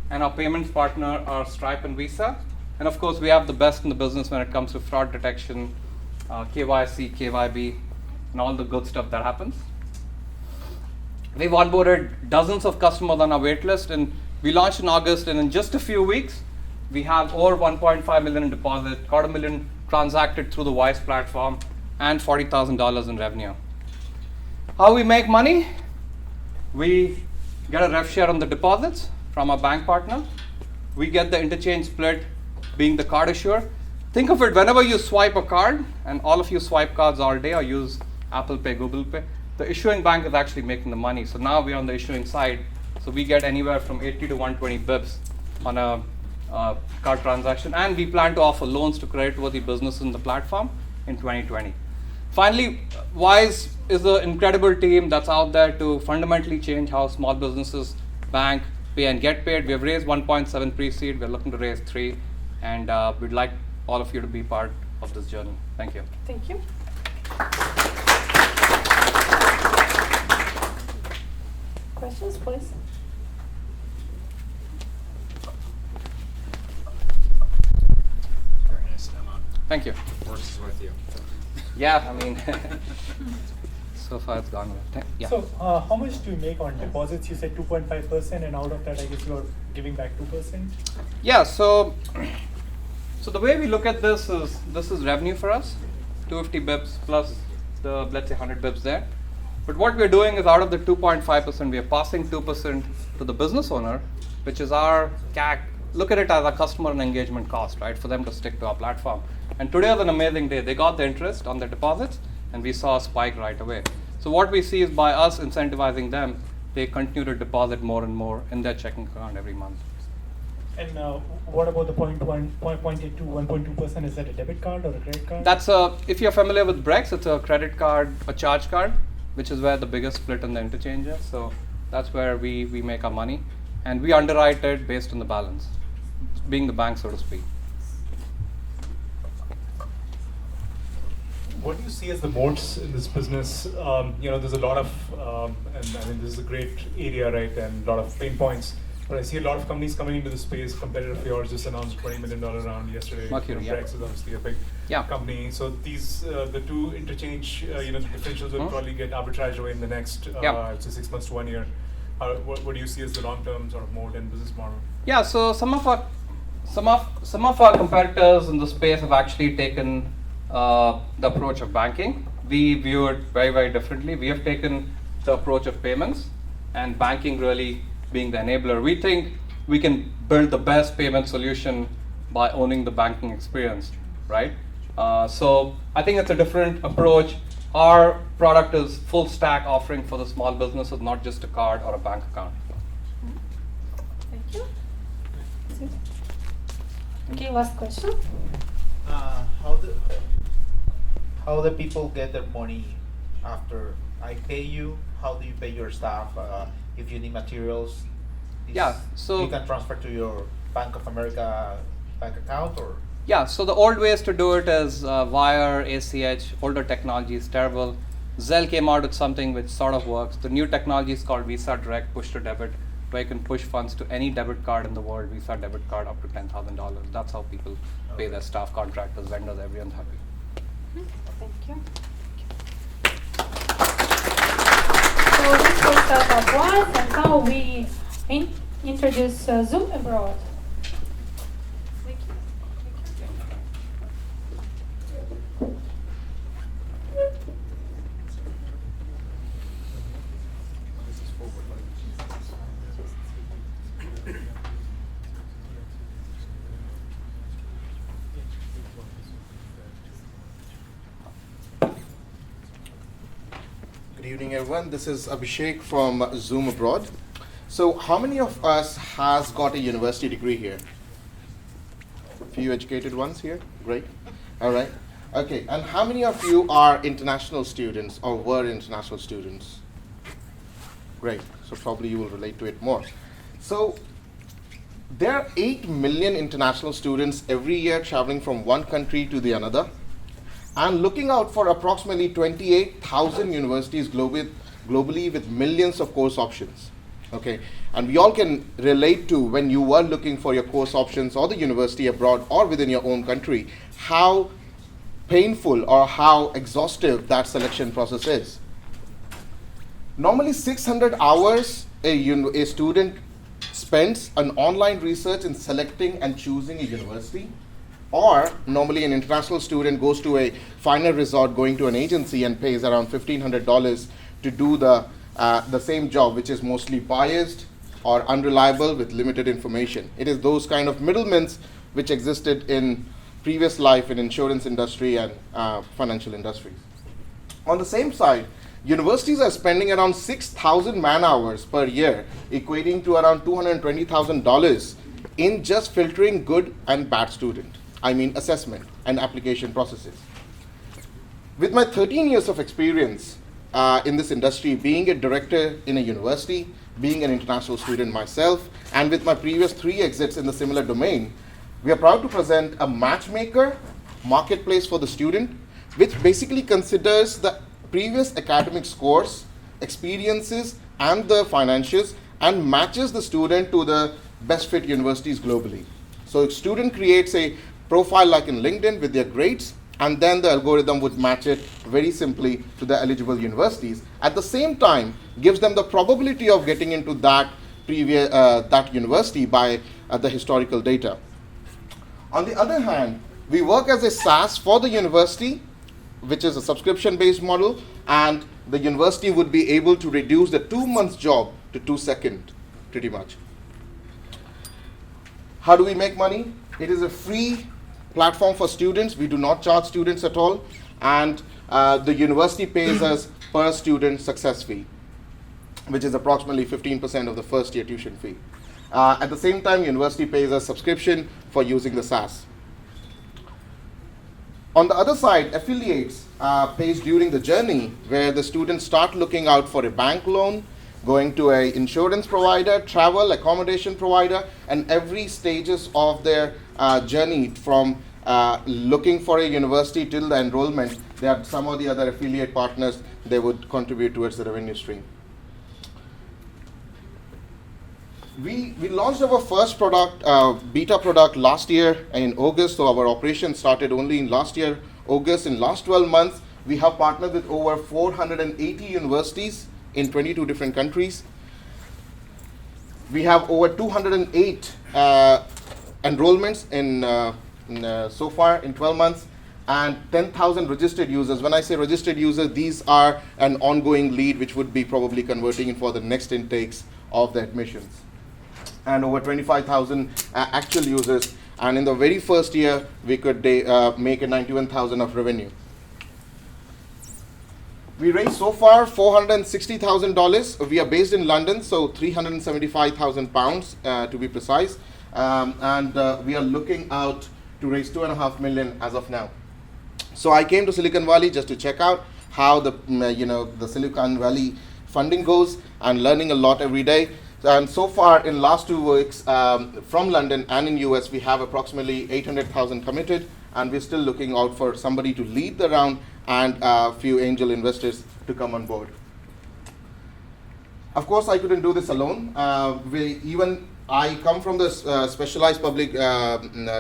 And our payments partner are Stripe and Visa. And of course, we have the best in the business when it comes to fraud detection, KYC, KYB, and all the good stuff that happens. We've onboarded dozens of customers on our waitlist, and we launched in August, and in just a few weeks, we have over 1.5 million in deposit, $250,000 transacted through the Wise platform, and $40,000 in revenue. How we make money? We get a rev share on the deposits from our bank partner. We get the interchange split being the card issuer. think of it, whenever you swipe a card, and all of you swipe cards all day or use Apple Pay, Google Pay, the issuing bank is actually making the money. So now we're on the issuing side, so we get anywhere from 80 to 120 bips on a card transaction, and we plan to offer loans to credit-worthy businesses in the platform in 2020. Finally, Wise is an incredible team that's out there to fundamentally change how small businesses bank, pay, and get paid. We have raised 1.7 pre-seed. We're looking to raise 3, and we'd like all of you to be part of this journey. Thank you. Thank you. Questions, please? Very nice demo. Thank you. Works with you. Yeah, I mean, so far it's gone well. Yeah. So how much do you make on deposits? You said 2.5%, and out of that, I guess you're giving back 2%? Yeah, so the way we look at this is revenue for us, 250 bips plus the, let's say, 100 bips there. But what we're doing is out of the 2.5%, we are passing 2% to the business owner, which is our CAC. Look at it as a customer and engagement cost, right, for them to stick to our platform. And today was an amazing day. They got the interest on the deposits, and we saw a spike right away. So what we see is by us incentivizing them, they continue to deposit more and more in their checking account every month. And what about the 1.2%? Is that a debit card or a credit card? That's if you're familiar with Brex, it's a credit card, a charge card, which is where the biggest split in the interchange is. So that's where we make our money. And we underwrite it based on the balance, being the bank, so to speak. What do you see as the moats in this business? There's a lot of, and I mean, this is a great area, right, and a lot of pain points. But I see a lot of companies coming into the space. Competitor of yours just announced $20 million round yesterday. Mercury, yeah. Brex is obviously a big company. So these, the two interchange, the differentials will probably get arbitraged away in the next, say 6 months to 1 year. What do you see as the long-term sort of moat and business model? Yeah, so some of our competitors in the space have actually taken the approach of banking. We view it very, very differently. We have taken the approach of payments, and banking really being the enabler. We think we can build the best payment solution by owning the banking experience, right? So I think it's a different approach. Our product is full stack offering for the small businesses, not just a card or a bank account. Thank you. Okay, last question. How the people get their money after I pay you? How do you pay your staff? If you need materials, so you can transfer to your Bank of America bank account, or so the old ways to do it is wire, ACH. Older technology is terrible. Zelle came out with something which sort of works. The new technology is called Visa Direct Push to Debit, where you can push funds to any debit card in the world. Visa debit card up to $10,000. That's how people pay their staff, contractors, vendors. Everyone's happy. Thank you. So this was Startup Wise, and now we introduce Zoom Abroad. Thank you. Good evening, everyone. This is Abhishek from Zoom Abroad. So how many of us has got a university degree here? A few educated ones here? Great. All right. Okay. And how many of you are international students or were international students? Great. So probably you will relate to it more. So there are 8 million international students every year traveling from one country to the another, and looking out for approximately 28,000 universities globally with millions of course options. Okay, and we all can relate to when you were looking for your course options or the university abroad or within your own country, how painful or how exhaustive that selection process is. Normally 600 hours a student spends on online research in selecting and choosing a university. Or normally an international student goes to a final resort going to an agency and pays around $1,500 to do the same job, which is mostly biased or unreliable with limited information. It is those kind of middlemen which existed in previous life in insurance industry and financial industries. On the same side, universities are spending around 6,000 man hours per year, equating to around $220,000 in just filtering good and bad student. I mean assessment and application processes. With my 13 years of experience in this industry, being a director in a university, being an international student myself, and with my previous 3 exits in the similar domain, we are proud to present a matchmaker marketplace for the student, which basically considers the previous academic scores, experiences, and the financials, and matches the student to the best fit universities globally. So a student creates a profile like in LinkedIn with their grades, and then the algorithm would match it very simply to the eligible universities. At the same time, gives them the probability of getting into that that university by the historical data. On the other hand, we work as a SaaS for the university, which is a subscription-based model, and the university would be able to reduce the 2 months job to 2 seconds, pretty much. How do we make money? It is a free platform for students. We do not charge students at all, and the university pays us per student success fee, which is approximately 15% of the first year tuition fee. At the same time, university pays us subscription for using the SaaS. On the other side, affiliates pays during the journey, where the students start looking out for a bank loan, going to an insurance provider, travel, accommodation provider, and every stages of their journey from looking for a university till the enrollment, they have some of the other affiliate partners they would contribute towards the revenue stream. We launched our first product, beta product last year in August, so our operation started only in last year, August. In last 12 months, we have partnered with over 480 universities in 22 different countries. We have over 208 enrollments so far in 12 months, and 10,000 registered users. When I say registered users, these are an ongoing lead which would be probably converting in for the next intakes of the admissions. And over 25,000 actual users, and in the very first year, we could make a 91,000 of revenue. We raised so far $460,000. We are based in London, so 375,000 pounds to be precise, and we are looking out to raise 2.5 million as of now. So I came to Silicon Valley just to check out how the Silicon Valley funding goes, and learning a lot every day. And so far in last 2 weeks from London and in US, we have approximately 800,000 committed, and we're still looking out for somebody to lead the round and a few angel investors to come on board. Of course, I couldn't do this alone. I come from the specialized public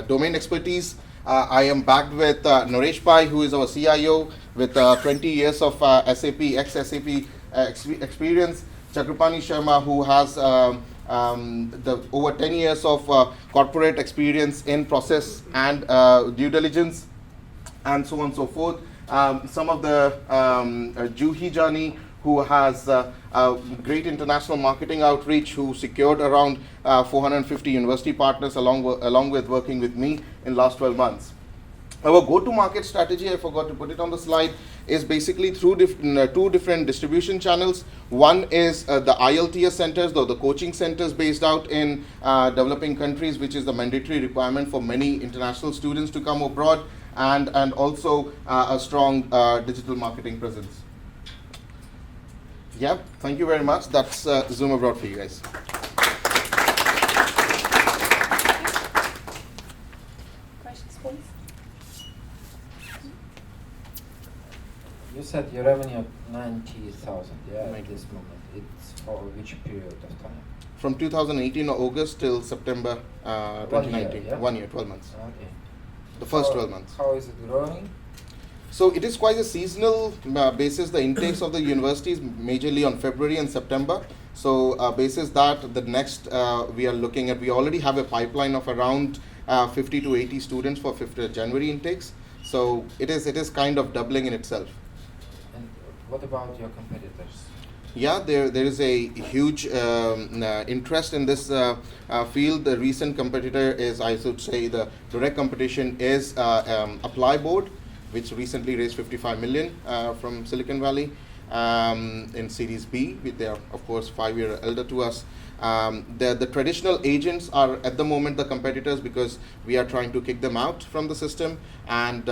domain expertise. I am backed with Naresh Pai, who is our CIO with 20 years of SAP, ex-SAP experience. Chakrapani Sharma, who has over 10 years of corporate experience in process and due diligence, and so on and so forth. Some of the Juhi Jani, who has great international marketing outreach, who secured around 450 university partners along with working with me in last 12 months. Our go-to-market strategy, I forgot to put it on the slide, is basically through 2 different distribution channels. One is the IELTS centers, the coaching centers based out in developing countries, which is the mandatory requirement for many international students to come abroad, and also a strong digital marketing presence. Yeah, thank you very much. That's Zoom Abroad for you guys. Questions, please? You said your revenue of 90,000, yeah, at this moment. It's for which period of time? From 2018 August till September 2019. 1 year, yeah? 1 year, 12 months. Okay. The first 12 months. How is it growing? So it is quite a seasonal basis. The intakes of the universities majorly on February and September. So basis that the next we are looking at, we already have a pipeline of around 50 to 80 students for 5th January intakes. So it is kind of doubling in itself. And what about your competitors? Yeah, there is a huge interest in this field. The recent competitor is, I should say, the direct competition is Apply Board, which recently raised 55 million from Silicon Valley in Series B. They are, of course, 5 years elder to us. The traditional agents are at the moment the competitors because we are trying to kick them out from the system, and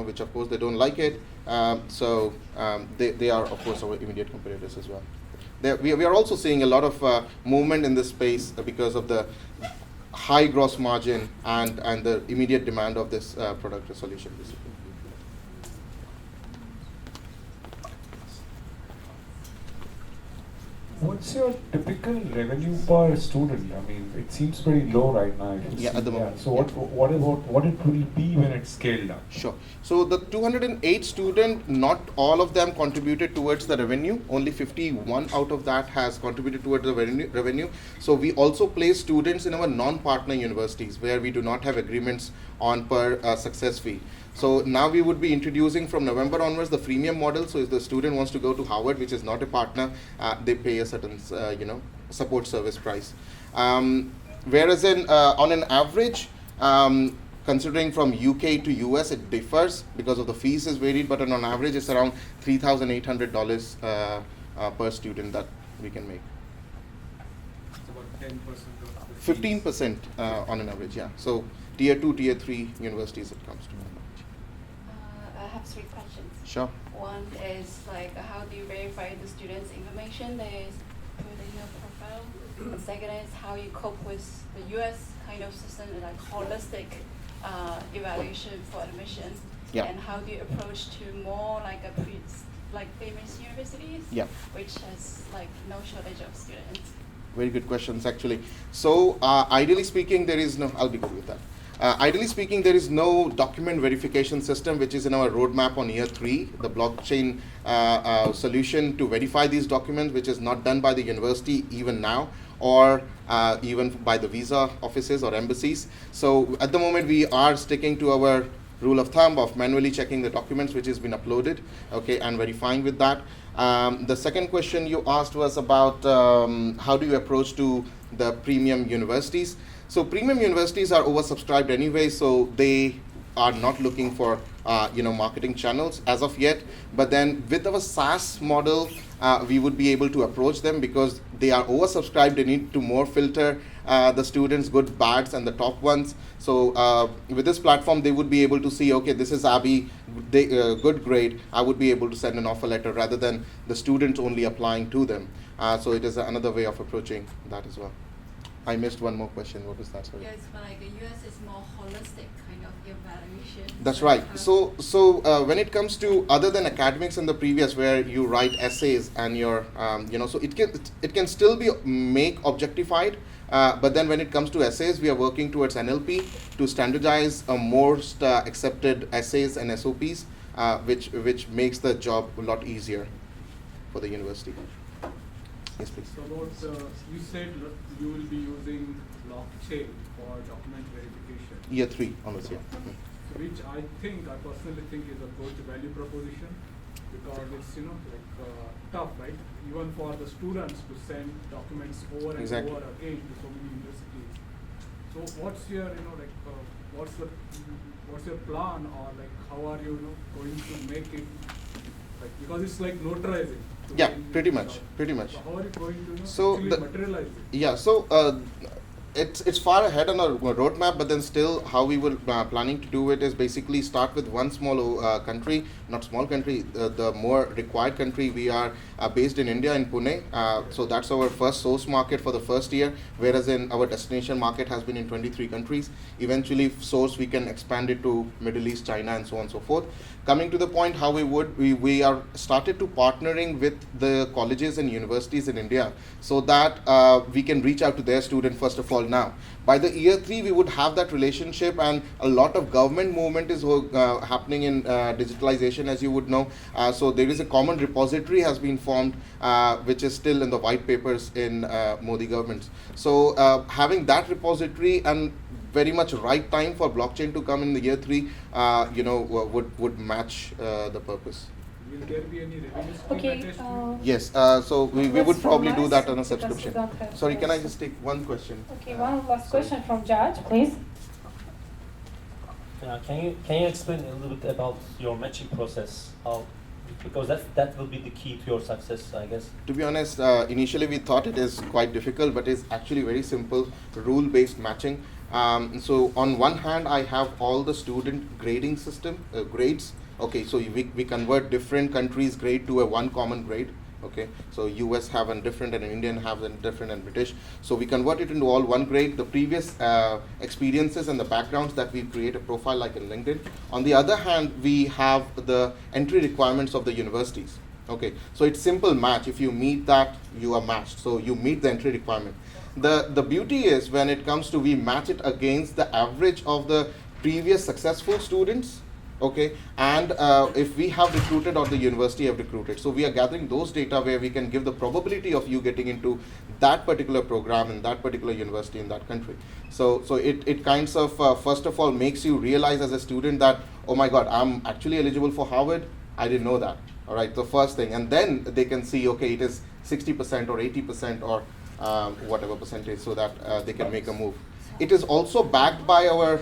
which of course they don't like it. They are of course our immediate competitors as well. We are also seeing a lot of movement in this space because of the high gross margin and the immediate demand of this product or solution, basically. What's your typical revenue per student? I mean, it seems pretty low right now. At the moment. So what it will be when it's scaled up? Sure. So the 208 student, not all of them contributed towards the revenue. Only 51 out of that has contributed towards the revenue. So we also place students in our non-partner universities where we do not have agreements on per success fee. So now we would be introducing from November onwards the freemium model. So if the student wants to go to Harvard, which is not a partner, they pay a certain support service price. Whereas on an average, considering from UK to US, it differs because of the fees is varied, but on average it's around $3,800 per student that we can make. It's about 10% of the 15% on an average, yeah. So tier 2, tier 3 universities it comes to. I have 3 questions. Sure. One is like, how do you verify the student's information that is put in your profile? And second is how you cope with the US kind of system, like holistic evaluation for admission. Yeah. And how do you approach to more like famous universities? Yeah. Which has like no shortage of students. Very good questions, actually. So ideally speaking, there is no, I'll be good with that. Ideally speaking, there is no document verification system, which is in our roadmap on year 3, the blockchain solution to verify these documents, which is not done by the university even now, or even by the visa offices or embassies. So at the moment, we are sticking to our rule of thumb of manually checking the documents which has been uploaded, okay, and verifying with that. The second question you asked was about how do you approach to the premium universities. So premium universities are oversubscribed anyway, so they are not looking for marketing channels as of yet. But then with our SaaS model, we would be able to approach them because they are oversubscribed. They need to more filter the students, good, bads, and the top ones. So with this platform, they would be able to see, okay, this is Abby, good grade. I would be able to send an offer letter rather than the students only applying to them. So it is another way of approaching that as well. I missed one more question. What was that? Sorry. Yeah, it's like the US is more holistic kind of evaluation. That's right. So when it comes to other than academics in the previous, where you write essays and your so it can still be make objectified. But then when it comes to essays, we are working towards NLP to standardize most accepted essays and SOPs, which makes the job a lot easier for the university. Yes, please. So about, you said you will be using blockchain for document verification. Year 3 onwards, yeah. Which I personally think is a good value proposition, because it's tough, right? Even for the students to send documents over and Exactly. over again to so many universities. So what's your what's your plan, or how are you going to make it, because it's like notarizing. Yeah, pretty much. So how are you going to actually materialize it? Yeah, so it's far ahead on our roadmap, but then still how we were planning to do it is basically start with one small country, not small country, the more required country. We are based in India, in Pune, so that's our first source market for the first year, whereas in our destination market has been in 23 countries. Eventually source we can expand it to Middle East, China, and so on and so forth. Coming to the point how we are started to partnering with the colleges and universities in India, so that we can reach out to their student first of all now. By the year 3, we would have that relationship, and a lot of government movement is happening in digitalization, as you would know. So there is a common repository has been formed, which is still in the white papers in Modi governments. So having that repository and very much right time for blockchain to come in the year 3, would match the purpose. will there be any revenue stream Okay. attached to it? Yes, so we Let's would probably do summarize that on a because we subscription. don't have Sorry, can I time. just take one question? Okay, one last sorry. question from Judge, please. Can you explain a little bit about your matching process? How, because that will be the key to your success, I guess. To be honest, initially we thought it is quite difficult, but it's actually very simple, rule-based matching. So on one hand, I have all the student grading system, grades. Okay, so we convert different countries' grade to a one common grade. Okay, so US have a different and Indian have a different and British. So we convert it into all one grade, the previous experiences and the backgrounds that we create a profile like in LinkedIn. On the other hand, we have the entry requirements of the universities. Okay, so it's simple match. If you meet that, you are matched. So you meet the entry requirement. The beauty is when it comes to we match it against the average of the previous successful students. Okay, and if we have recruited or the university have recruited, so we are gathering those data where we can give the probability of you getting into that particular program in that particular university in that country. So it kinds of first of all makes you realize as a student that, oh my God, I'm actually eligible for Harvard. I didn't know that. All right, the first thing, and then they can see, okay, it is 60% or 80% or whatever percentage, so that they can make a move. It is also backed by our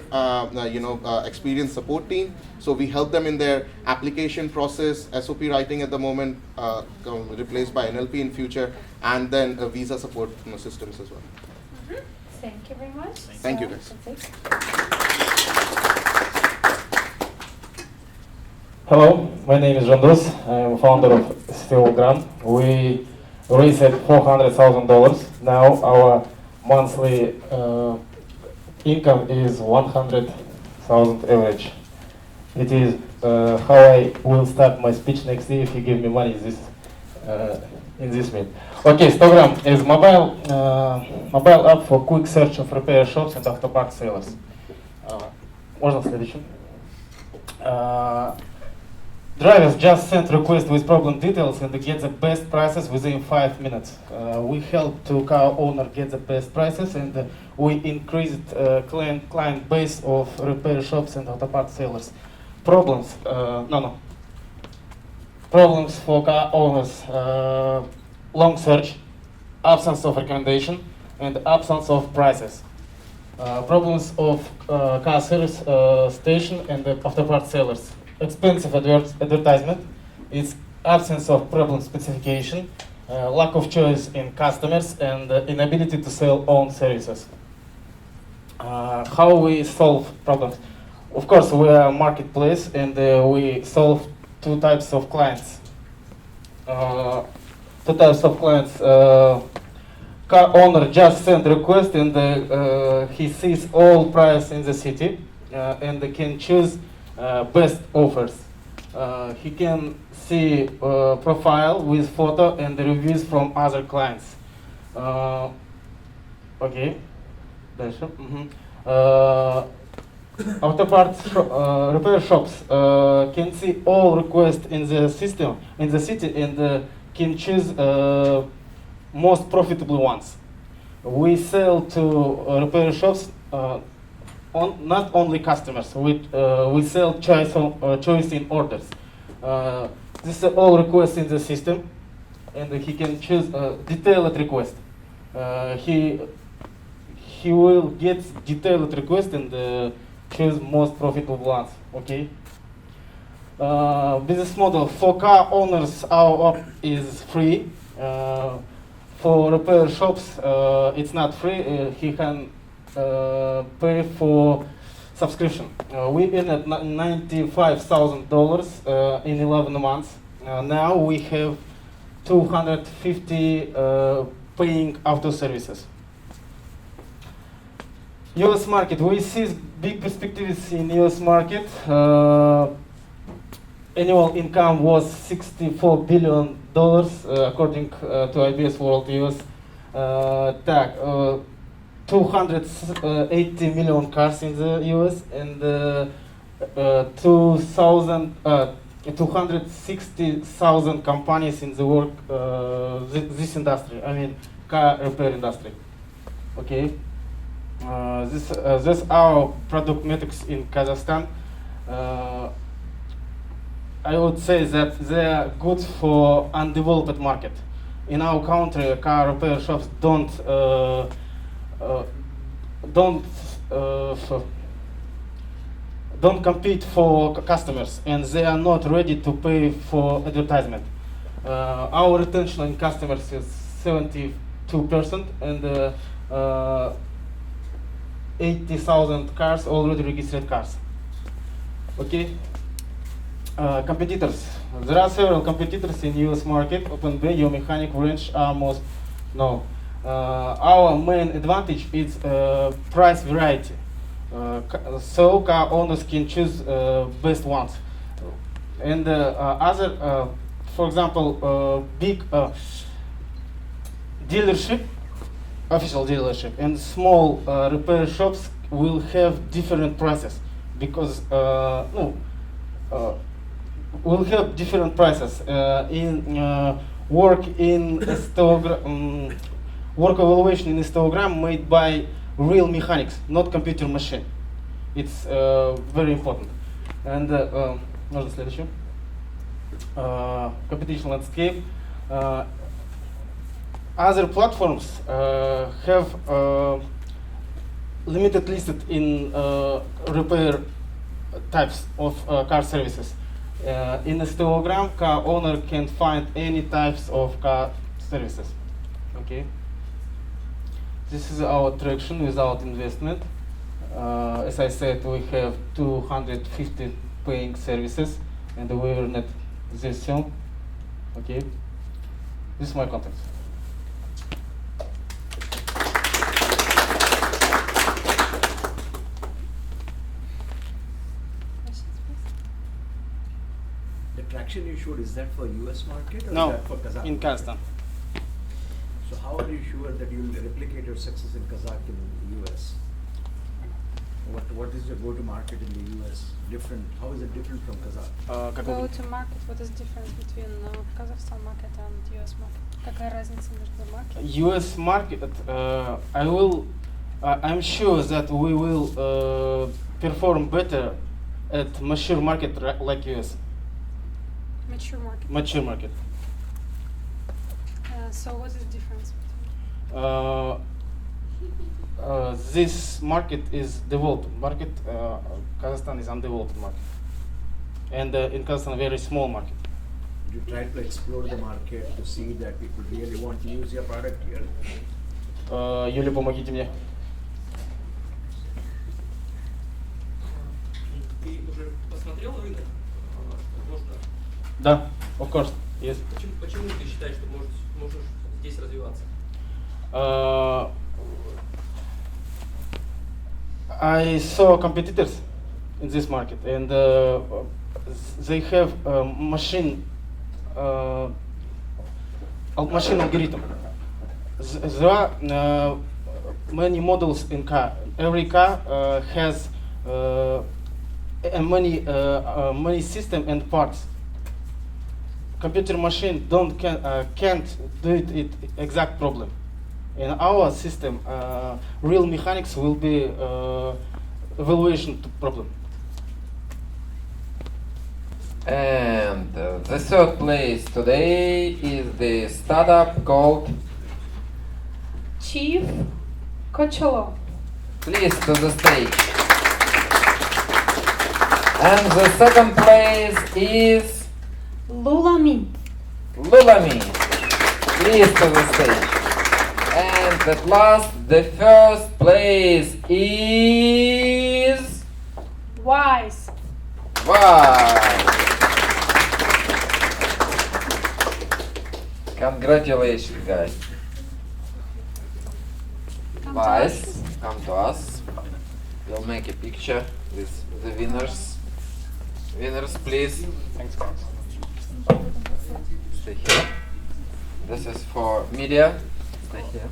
experienced support team. So we help them in their application process, SOP writing at the moment, replaced by NLP in future, and then visa support systems as well. Thank you very much. Thank you, guys. That's it. Hello, my name is Jandus. I'm founder of Steelgram. We raised $400,000. Now our monthly income is 100,000 average. It is how I will start my speech next year if you give me money in this meet. Okay, Stogram is mobile app for quick search of repair shops and автопарк sellers. Можно следующий? Drivers just send request with problem details and they get the best prices within 5 minutes. We help to car owner get the best prices, and we increased client base of repair shops and auto part sellers. Problems, Problems for car owners, long search, absence of recommendation, and absence of prices. Problems of car service station and the auto part sellers. Expensive advertisement, its absence of problem specification, lack of choice in customers, and inability to sell own services. How we solve problems? Of course, we are a marketplace, and we solve two types of clients. Car owner just send request, and he sees all price in the city, and they can choose best offers. He can see profile with photo and the reviews from other clients. Okay. Дальше. Auto parts repair shops can see all requests in the system in the city and can choose most profitable ones. We sell to repair shops. Not only customers, we sell choice in orders. This is all requests in the system, and he can choose a detailed request. He will get detailed request and choose most profitable ones. Okay. Business model for car owners, our app is free. For repair shops, it's not free. He can pay for subscription. We earned $95,000 in 11 months. Now we have 250 paying auto services. US market, we see big perspectives in US market. Annual income was $64 billion according to IBS World US. 280 million cars in the US and 260,000 companies in the world, this industry, I mean car repair industry. Okay, this our product metrics in Kazakhstan. I would say that they are good for undeveloped market. In our country, car repair shops don't compete for customers, and they are not ready to pay for advertisement. Our retention in customers is 72%, and 80,000 cars already registered cars. Okay. Competitors. There are several competitors in US market. OpenBay, Your Mechanic, Wrench are most known. Our main advantage is price variety. So car owners can choose best ones. And other, for example, big dealership, official dealership, and small repair shops will have different prices because will have different prices in work in work evaluation in histogram made by real mechanics, not computer machine. It's very important. And можно следующее. Competition landscape. Other platforms have limited listed in repair types of car services. In the histogram, car owner can find any types of car services. Okay. This is our traction without investment. As I said, we have 250 paying services, and we earned this sum. Okay. This is my contact. The traction you showed, is that for US market or No, is that for Kazakh? in Kazakhstan. So how are you sure that you will replicate your success in Kazakh in the US? What is your go-to-market in the US different? How is it different from Kazakh? Go to market. What is the difference between Kazakhstan market and US market? Какая разница между маркет? US market, I'm sure that we will perform better at mature market like US. Mature market. Mature market. So what is the difference This market is developed market. Kazakhstan is undeveloped market, and in Kazakhstan, a very small market. You try to explore the market to see that people really want to use your product here. Юля, помогите мне. Ты уже посмотрел рынок? Да, of course, yes. Почему ты считаешь, что можешь здесь развиваться? I saw competitors in this market, and they have machine algorithm. There are many models in car. Every car has many system and parts. Computer machine can't do it exact problem. In our system, real mechanics will be evaluation problem. And the third place today is the startup called Chief Kochalo. Please to the stage. And the second place is Lulami. Lulami. Please to the stage. And at last, the first place is Wise. Wise. Congratulations, guys. Wise, come to us. We'll make a picture with the winners. Winners, please. Thanks, guys. Stay here. This is for media. Stay here.